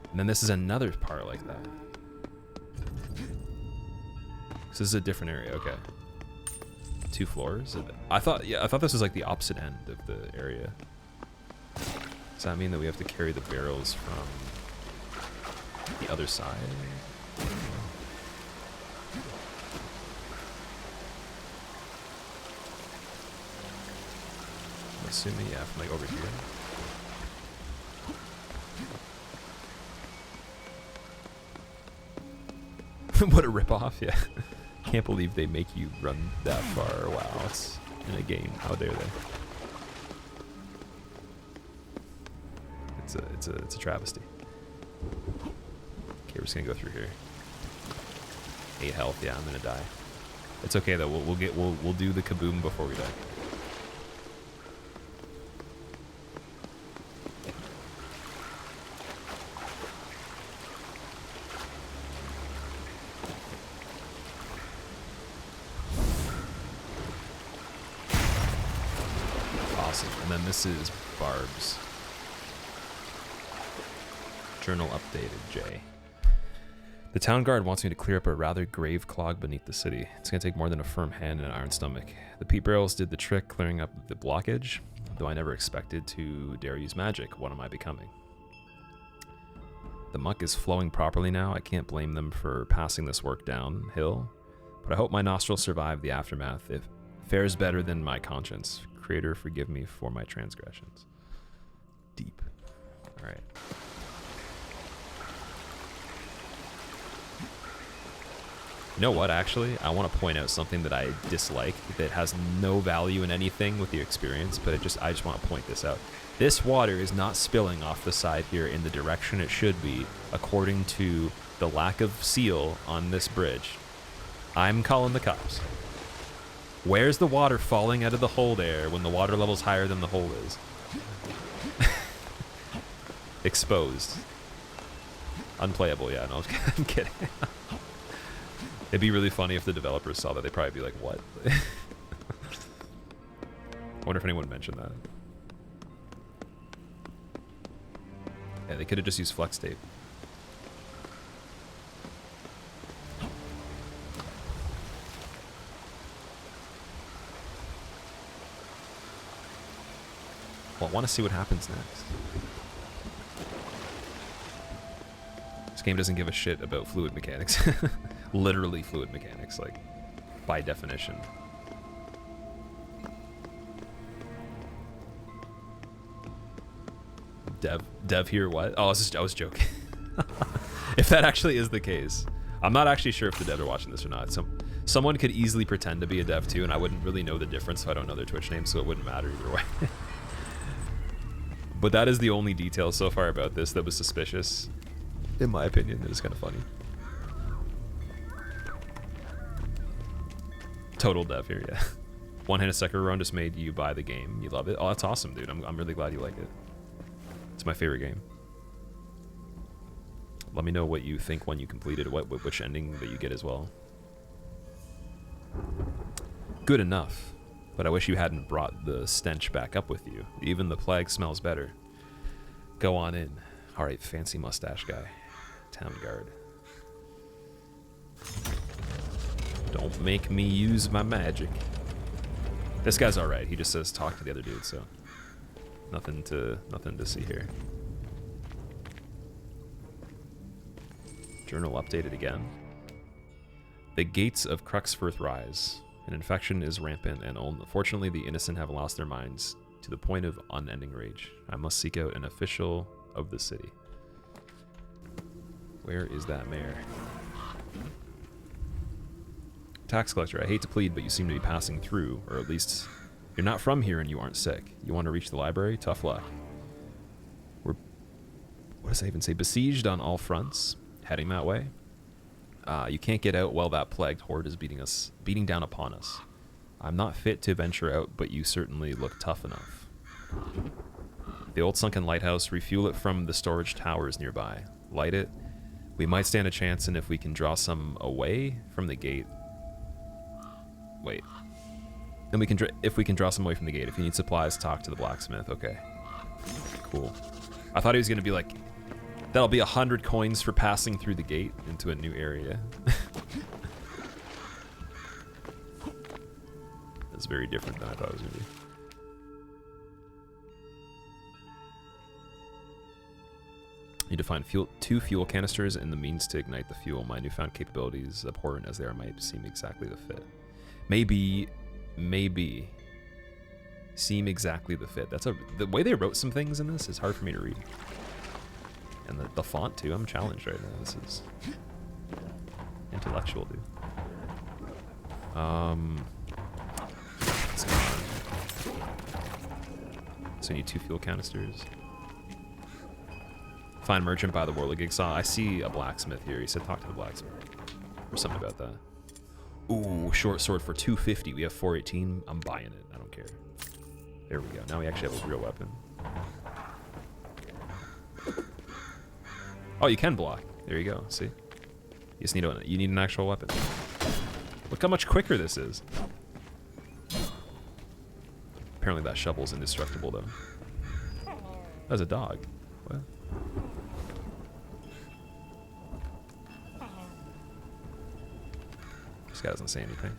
And then this is another part like that. So this is a different area. Okay. 2 floors. I thought this was like the opposite end of the area. Does that mean that we have to carry the barrels from the other side? I'm assuming, yeah, from like over here. What a ripoff, yeah. Can't believe they make you run that far. Wow, it's in a game. How dare they? It's a travesty. Okay, we're just gonna go through here. 8 health, yeah, I'm gonna die. It's okay though. We'll do the kaboom before we die. Awesome. And then this is Barb's. Journal updated, J. The town guard wants me to clear up a rather grave clog beneath the city. It's going to take more than a firm hand and an iron stomach. The peat barrels did the trick, clearing up the blockage, though I never expected to dare use magic. What am I becoming? The muck is flowing properly now. I can't blame them for passing this work downhill, but I hope my nostrils survive the aftermath. It fares better than my conscience. Creator, forgive me for my transgressions. Deep. All right. You know what, actually? I want to point out something that I dislike that has no value in anything with the experience, but I just want to point this out. This water is not spilling off the side here in the direction it should be, according to the lack of seal on this bridge. I'm calling the cops. Where's the water falling out of the hole there when the water level's higher than the hole is? Exposed. Unplayable, yeah, no, I'm kidding. It'd be really funny if the developers saw that. They'd probably be like, what? I wonder if anyone mentioned that. Yeah, they could have just used flex tape. Well, I want to see what happens next. This game doesn't give a shit about fluid mechanics. Literally fluid mechanics, like, by definition. Dev here, what? Oh, I was joking. If that actually is the case. I'm not actually sure if the devs are watching this or not. Someone could easily pretend to be a dev too, and I wouldn't really know the difference if I don't know their Twitch name, so it wouldn't matter either way. But that is the only detail so far about this that was suspicious. In my opinion, it is kind of funny. Total dev here, yeah. One-handed Sekiro run just made you buy the game. You love it? Oh, that's awesome, dude. I'm really glad you like it. It's my favorite game. Let me know what you think when you complete it, which ending that you get as well. Good enough, but I wish you hadn't brought the stench back up with you. Even the plague smells better. Go on in. All right, fancy mustache guy. Town guard. Don't make me use my magic. This guy's all right. He just says talk to the other dude, so nothing to see here. Journal updated again. The gates of Cruxforth rise. An infection is rampant, and unfortunately the innocent have lost their minds to the point of unending rage. I must seek out an official of the city. Where is that mayor? Tax collector, I hate to plead, but you seem to be passing through, or at least you're not from here and you aren't sick. You want to reach the library? Tough luck. We're, what does that even say? Besieged on all fronts. Heading that way. You can't get out while that plagued horde is beating down upon us. I'm not fit to venture out, but you certainly look tough enough. The old sunken lighthouse, refuel it from the storage towers nearby. Light it. We might stand a chance, and if we can draw some away from the gate. Wait. And if we can draw some away from the gate. If you need supplies, talk to the blacksmith. Okay. Cool. I thought he was gonna be like, that'll be 100 coins for passing through the gate into a new area. That's very different than I thought it was gonna be. Need to find two fuel canisters and the means to ignite the fuel. My newfound capabilities, abhorrent as they are, might seem exactly the fit. Maybe seem exactly the fit. The way they wrote some things in this is hard for me to read. And the font too, I'm challenged right now. This is intellectual, dude. What's going on? So you need 2 fuel canisters. Find merchant by the Whirligig saw. I see a blacksmith here. He said talk to the blacksmith. Or something about that. Ooh, short sword for 250. We have 418. I'm buying it. I don't care. There we go. Now we actually have a real weapon. Oh, you can block. There you go. See? You just need an actual weapon. Look how much quicker this is. Apparently that shovel's indestructible, though. That's a dog. What? This guy doesn't say anything.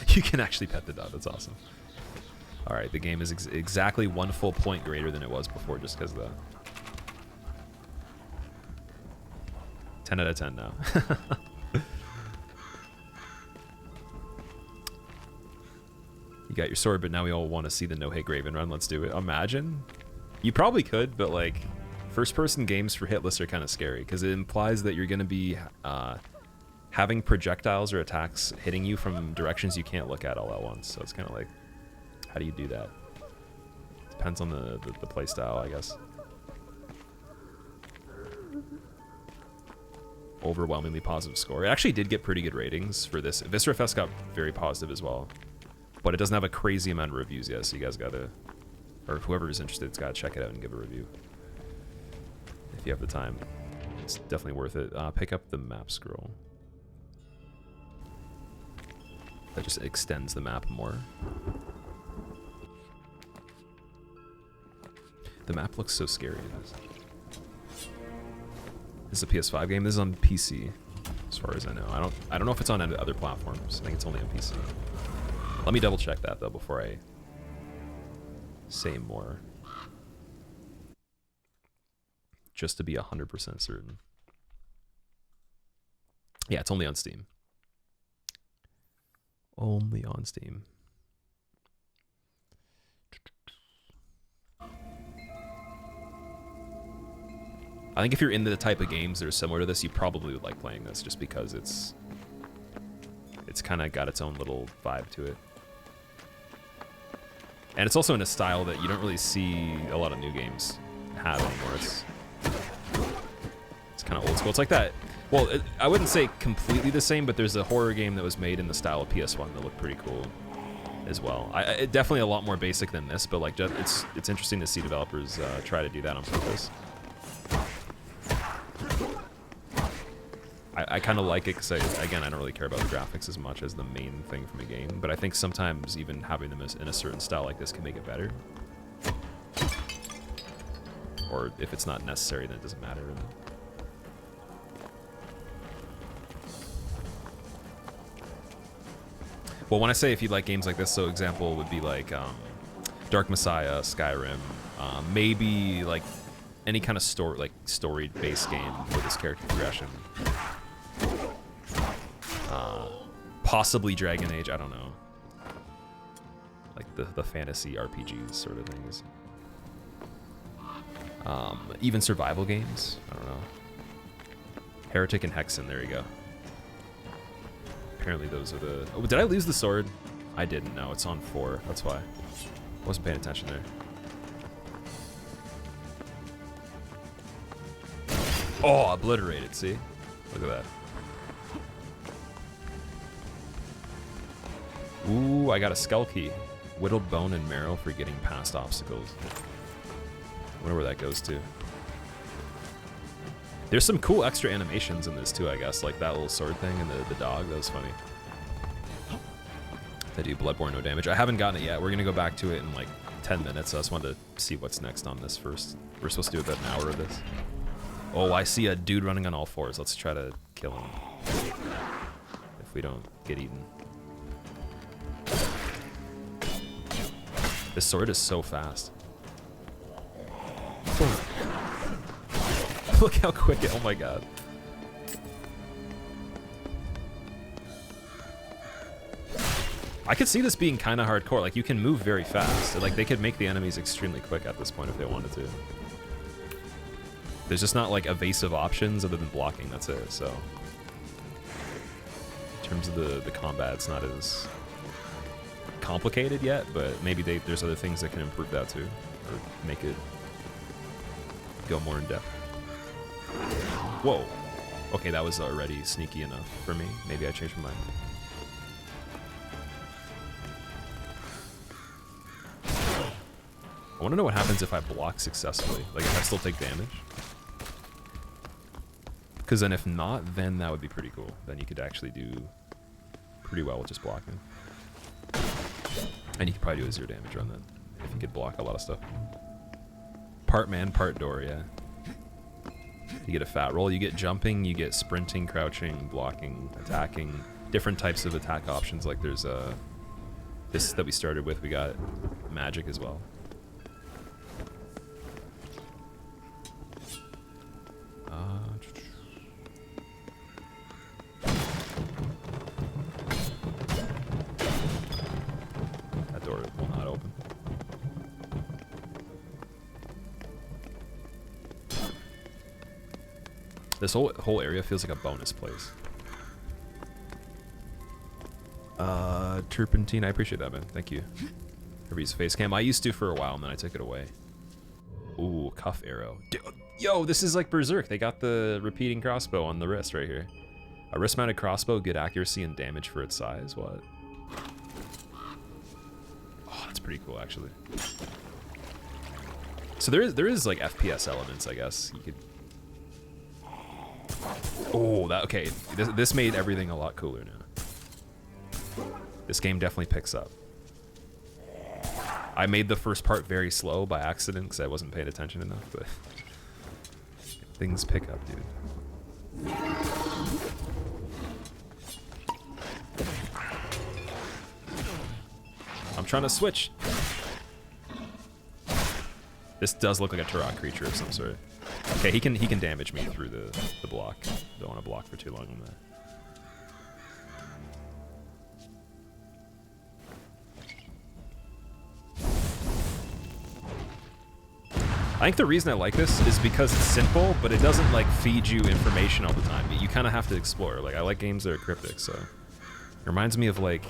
You can actually pet the dog. That's awesome. All right, the game is exactly 1 full point greater than it was before just because of that. 10 out of 10 now. You got your sword, but now we all want to see the no-hit Graven run. Let's do it. Imagine. You probably could, but like first-person games for hitless are kind of scary because it implies that you're going to be having projectiles or attacks hitting you from directions you can't look at all at once. So it's kind of like, how do you do that? Depends on the play style, I guess. Overwhelmingly positive score. It actually did get pretty good ratings for this. Viscera Fest got very positive as well. But it doesn't have a crazy amount of reviews yet, so you guys gotta, or whoever is interested, has gotta check it out and give a review. If you have the time. It's definitely worth it. Pick up the map scroll. That just extends the map more. The map looks so scary. This is a PS5 game. This is on PC, as far as I know. I don't know if it's on any other platforms. I think it's only on PC. Let me double check that though before I say more. Just to be 100% certain. Yeah, it's only on Steam. Only on Steam. I think if you're into the type of games that are similar to this, you probably would like playing this just because it's kind of got its own little vibe to it. And it's also in a style that you don't really see a lot of new games have anymore. It's kind of old school. It's like that. Well, I wouldn't say completely the same, but there's a horror game that was made in the style of PS1 that looked pretty cool as well. It definitely a lot more basic than this, but like it's interesting to see developers try to do that on purpose. I kind of like it because, again, I don't really care about the graphics as much as the main thing from a game, but I think sometimes even having them in a certain style like this can make it better. Or if it's not necessary, then it doesn't matter. Well, when I say if you like games like this, so example would be like Dark Messiah, Skyrim, maybe like any kind of story-based game with this character progression. Possibly Dragon Age, I don't know. Like the fantasy RPGs sort of things. Even survival games, I don't know. Heretic and Hexen, there you go. Apparently those are the... Oh, did I lose the sword? I didn't, no, it's on 4, that's why. Wasn't paying attention there. Oh, obliterated, see? Look at that. Ooh, I got a skull key. Whittled bone and marrow for getting past obstacles. I wonder where that goes to. There's some cool extra animations in this too, I guess. Like that little sword thing and the dog. That was funny. They do Bloodborne no damage. I haven't gotten it yet. We're going to go back to it in like 10 minutes. So I just wanted to see what's next on this first. We're supposed to do about an hour of this. Oh, I see a dude running on all fours. Let's try to kill him. If we don't get eaten. This sword is so fast. Look how quick it, oh my god. I could see this being kind of hardcore. Like, you can move very fast. Like, they could make the enemies extremely quick at this point if they wanted to. There's just not, like, evasive options other than blocking. That's it, so. In terms of the combat, it's not as complicated yet, but maybe there's other things that can improve that too, or make it go more in depth. Whoa. Okay, that was already sneaky enough for me. Maybe I changed my mind. I want to know what happens if I block successfully. Like, if I still take damage. Because then if not, then that would be pretty cool. Then you could actually do pretty well with just blocking. And you could probably do a 0 damage run then, if you could block a lot of stuff. Part man, part door, yeah. You get a fat roll, you get jumping, you get sprinting, crouching, blocking, attacking, different types of attack options. Like there's this that we started with, we got magic as well. That door will not open. This whole area feels like a bonus place. Turpentine, I appreciate that, man. Thank you. Everybody's face cam. I used to for a while, and then I took it away. Ooh, cuff arrow. Yo, this is like Berserk. They got the repeating crossbow on the wrist right here. A wrist-mounted crossbow, good accuracy and damage for its size. What? Oh, that's pretty cool, actually. So there is like FPS elements, I guess. You could. Oh, that okay. This made everything a lot cooler now. This game definitely picks up. I made the first part very slow by accident because I wasn't paying attention enough, but things pick up, dude. I'm trying to switch. This does look like a Turok creature of some sort. Okay, he can damage me through the block. Don't want to block for too long on that. I think the reason I like this is because it's simple, but it doesn't like feed you information all the time. You kind of have to explore. Like I like games that are cryptic, so it reminds me of like,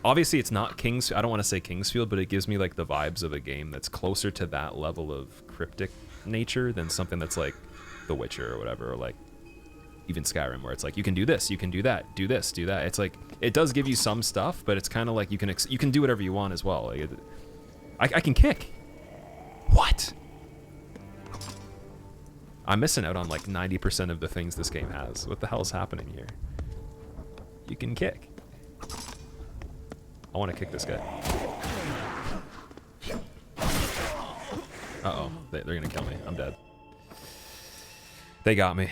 obviously it's not King's. I don't want to say Kingsfield, but it gives me like the vibes of a game that's closer to that level of cryptic nature than something that's like The Witcher or whatever, or like even Skyrim, where it's like you can do this, you can do that, do this, do that. It's like it does give you some stuff, but it's kind of like you can do whatever you want as well. Like I can kick. What? I'm missing out on like 90% of the things this game has. What the hell is happening here? You can kick. I want to kick this guy. Uh-oh. They're going to kill me. I'm dead. They got me.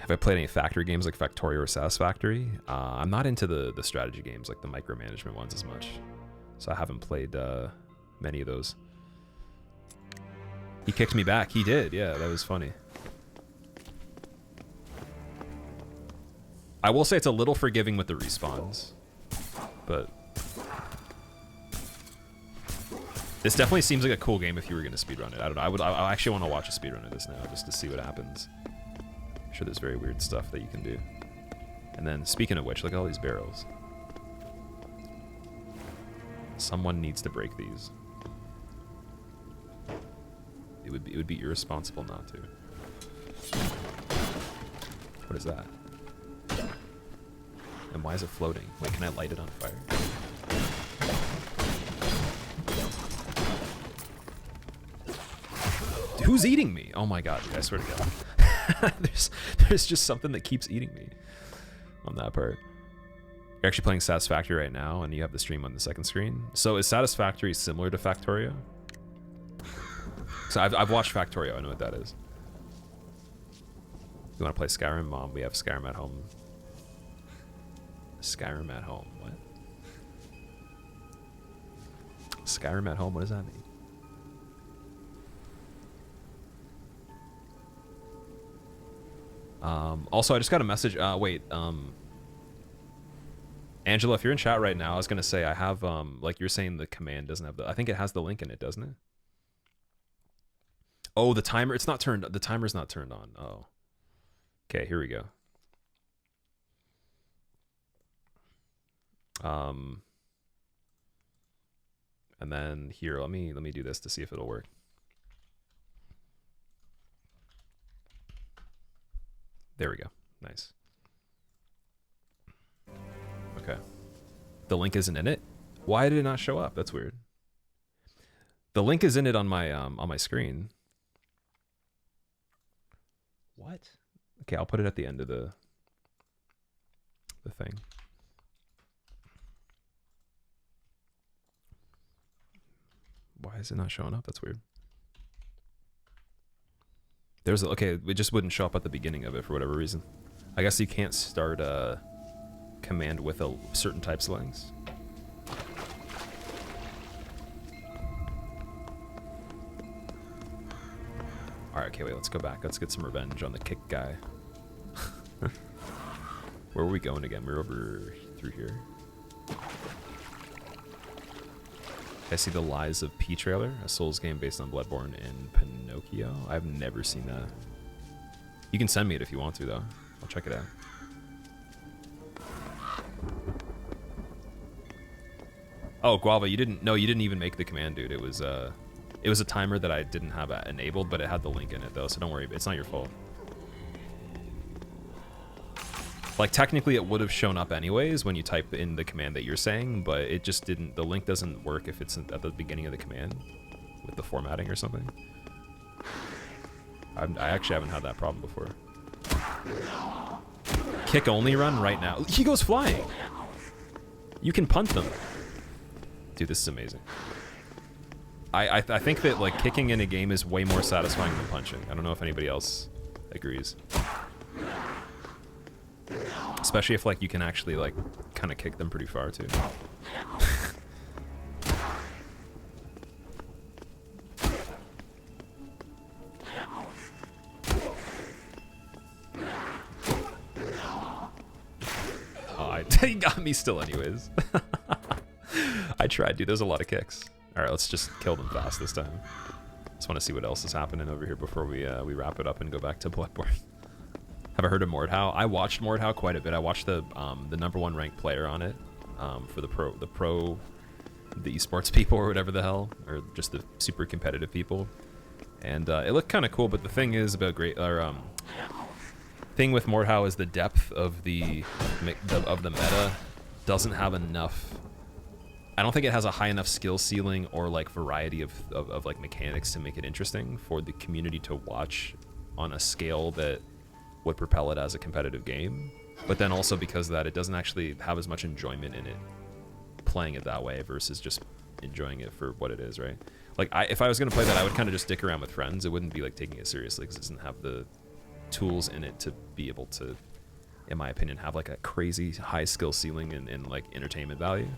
Have I played any factory games like Factorio or Satisfactory? I'm not into the strategy games, like the micromanagement ones as much. So I haven't played many of those. He kicked me back. He did. Yeah, that was funny. I will say it's a little forgiving with the respawns, but this definitely seems like a cool game if you were going to speedrun it. I don't know. I actually want to watch a speedrun of this now just to see what happens. I'm sure there's very weird stuff that you can do. And then, speaking of which, look at all these barrels. Someone needs to break these. It would be irresponsible not to. What is that? And why is it floating? Wait, can I light it on fire? Who's eating me? Oh my god, dude, I swear to god. there's just something that keeps eating me on that part. You're actually playing Satisfactory right now, and you have the stream on the second screen. So is Satisfactory similar to Factorio? So I've watched Factorio, I know what that is. You want to play Skyrim? Mom, we have Skyrim at home. Skyrim at home, what? Skyrim at home, what does that mean? Also, I just got a message. Wait. Angela, if you're in chat right now, I was gonna say I have like you're saying the command doesn't have the. I think it has the link in it, doesn't it? Oh, the timer. It's not turned. The timer's not turned on. Oh. Okay, here we go. And then here, let me do this to see if it'll work. There we go. Nice. Okay. The link isn't in it? Why did it not show up? That's weird. The link is in it on my screen. What? Okay, I'll put it at the end of the thing. Why is it not showing up? That's weird. Okay, it just wouldn't show up at the beginning of it for whatever reason. I guess you can't start a command with a certain type settings. Alright, okay, wait, let's go back. Let's get some revenge on the kick guy. Where were we going again? We're over through here. I see the Lies of P trailer, a Souls game based on Bloodborne and Pinocchio. I've never seen that. You can send me it if you want to, though. I'll check it out. Oh, Guava, you didn't even make the command, dude. It was a timer that I didn't have enabled, but it had the link in it, though, so don't worry. It's not your fault. Like, technically it would have shown up anyways when you type in the command that you're saying, but it just didn't. The link doesn't work if it's at the beginning of the command with the formatting or something. I actually haven't had that problem before. Kick only run right now. He goes flying. You can punt them. Dude, this is amazing. I think that, like, kicking in a game is way more satisfying than punching. I don't know if anybody else agrees. Especially if, like, you can actually, like, kind of kick them pretty far, too. Oh, he got me still anyways. I tried, dude. There's a lot of kicks. Alright, let's just kill them fast this time. Just want to see what else is happening over here before we wrap it up and go back to Bloodborne. Have I heard of Mordhau? I watched Mordhau quite a bit. I watched the #1 ranked player on it for the esports people or whatever the hell, or just the super competitive people, and it looked kind of cool. But the thing is about thing with Mordhau is the depth of the meta doesn't have enough. I don't think it has a high enough skill ceiling or like variety of like mechanics to make it interesting for the community to watch on a scale that would propel it as a competitive game. But then also because of that, it doesn't actually have as much enjoyment in it playing it that way versus just enjoying it for what it is, right? Like, if I was going to play that, I would kind of just stick around with friends. It wouldn't be like taking it seriously because it doesn't have the tools in it to be able to, in my opinion, have like a crazy high skill ceiling and like entertainment value.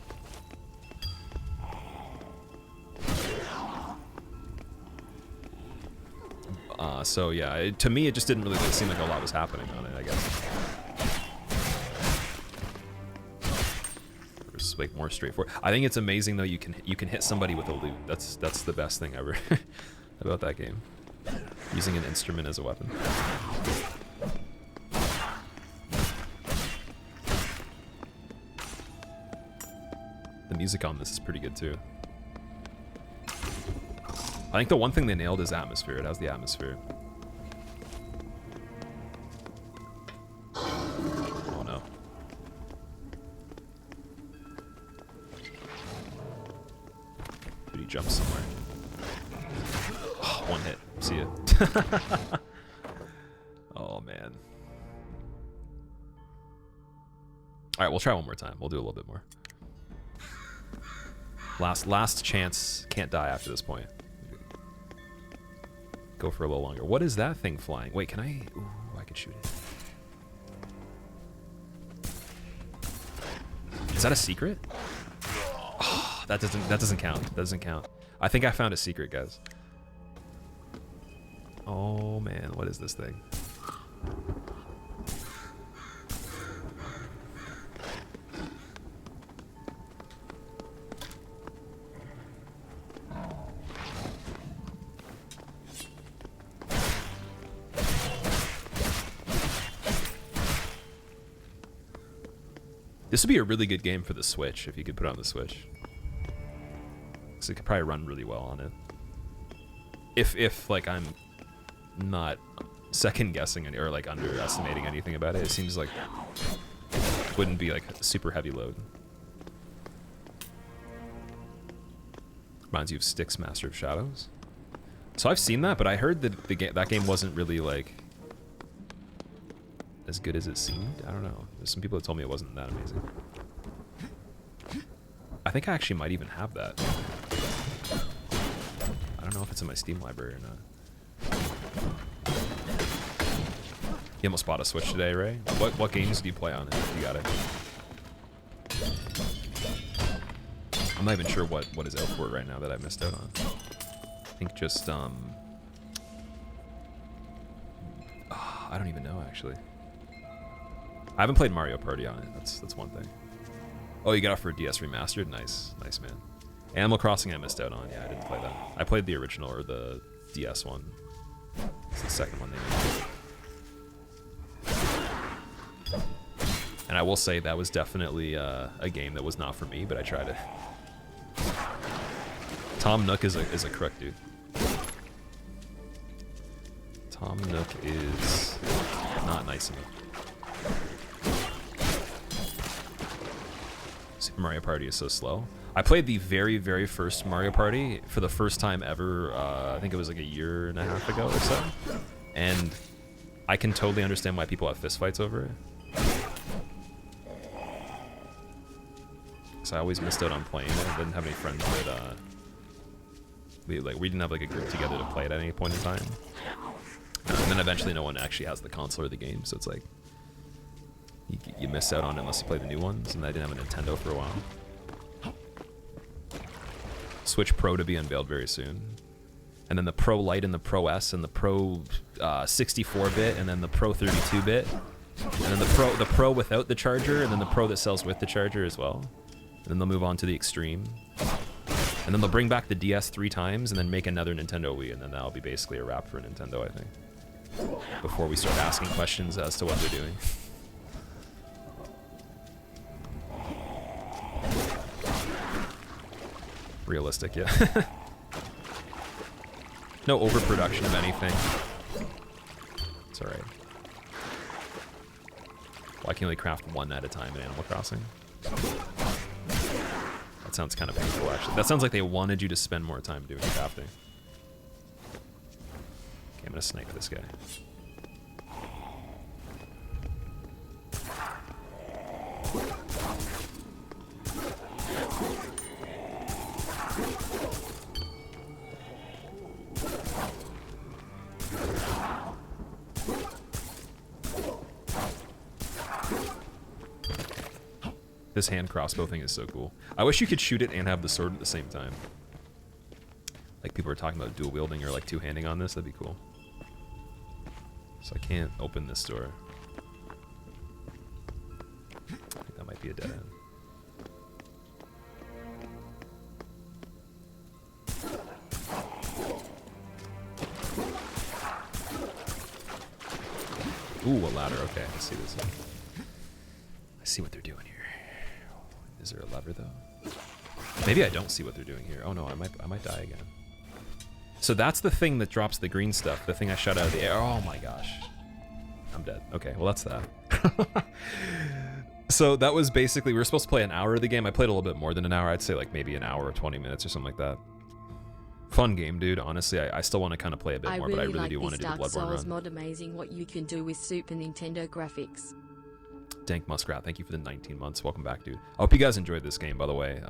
So yeah, to me it just didn't really seem like a lot was happening on it, I guess. Just like more straightforward. I think it's amazing though, you can hit somebody with a loot. That's the best thing ever about that game. Using an instrument as a weapon. The music on this is pretty good too. I think the one thing they nailed is atmosphere. It has the atmosphere. Oh no. Dude, he jumps somewhere. Oh, one hit. See ya. Oh man. Alright, we'll try one more time. We'll do a little bit more. Last chance. Can't die after this point. Go for a little longer. What is that thing flying? Wait, can I? Ooh, I could shoot it. Is that a secret? Oh, that doesn't count. That doesn't count. I think I found a secret, guys. Oh man, what is this thing? This would be a really good game for the Switch if you could put it on the Switch. So it could probably run really well on it. If like I'm not second guessing or like underestimating anything about it, it seems like it wouldn't be like a super heavy load. Reminds you of Styx, Master of Shadows. So I've seen that, but I heard that that game wasn't really like as good as it seemed. I don't know. There's some people that told me it wasn't that amazing. I think I actually might even have that. don't know if it's in my Steam library or not. You almost bought a Switch today, Ray? What games do you play on it? You got it. I'm not even sure what is out for it right now that I missed out on. I think just I don't even know actually. I haven't played Mario Party on it. That's one thing. Oh, you got it for a DS remastered? Nice, nice man. Animal Crossing I missed out on. Yeah, I didn't play that. I played the original or the DS one. It's the second one they made. And I will say that was definitely a game that was not for me, but I tried it. Tom Nook is a crook, dude. Tom Nook is not nice enough. Super Mario Party is so slow. I played the very, very first Mario Party for the first time ever. I think it was like a year and a half ago or so. And I can totally understand why people have fistfights over it. So I always missed out on playing it. I didn't have any friends that we didn't have like a group together to play it at any point in time. And then eventually no one actually has the console or the game, so it's like you miss out on it unless you play the new ones. And I didn't have a Nintendo for a while. Switch Pro to be unveiled very soon. And then the Pro Lite and the Pro S and the Pro 64-bit and then the Pro 32-bit. And then the Pro without the charger and then the Pro that sells with the charger as well. And then they'll move on to the Extreme. And then they'll bring back the DS 3 times and then make another Nintendo Wii, and then that'll be basically a wrap for Nintendo, I think. Before we start asking questions as to what they're doing. Realistic, yeah. No overproduction of anything. It's alright. Well, I can only craft one at a time in Animal Crossing. That sounds kind of painful, actually. That sounds like they wanted you to spend more time doing crafting. Okay, I'm gonna snipe this guy. This hand crossbow thing is so cool. I wish you could shoot it and have the sword at the same time. Like people are talking about dual wielding or like two-handing on this, that'd be cool. So I can't open this door. I think that might be a dead end. Ooh, a ladder. Okay, I see this. I see what they're doing here. Is there a lever though? Maybe I don't see what they're doing here. Oh no, I might die again. So that's the thing that drops the green stuff. The thing I shot out of the air. Oh my gosh. I'm dead. Okay, well that's that. So that was basically, we were supposed to play an hour of the game. I played a little bit more than an hour. I'd say like maybe an hour or 20 minutes or something like that. Fun game, dude. Honestly, I still want to kind of play a bit more, but I really do want to do the Bloodborne run. Souls mod amazing what you can do with Super Nintendo graphics. Dank Muskrat, thank you for the 19 months. Welcome back, dude. I hope you guys enjoyed this game, by the way.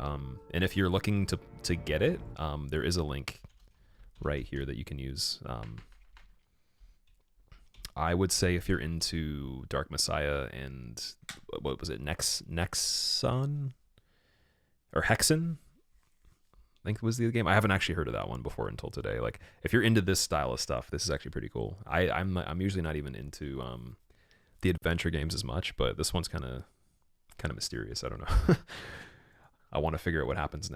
And if you're looking to get it, there is a link right here that you can use. I would say if you're into Dark Messiah and what was it, Nexon or Hexen, I think was the game. I haven't actually heard of that one before until today. Like, if you're into this style of stuff, this is actually pretty cool. I'm usually not even into the adventure games as much, but this one's kind of mysterious. I don't know. I want to figure out what happens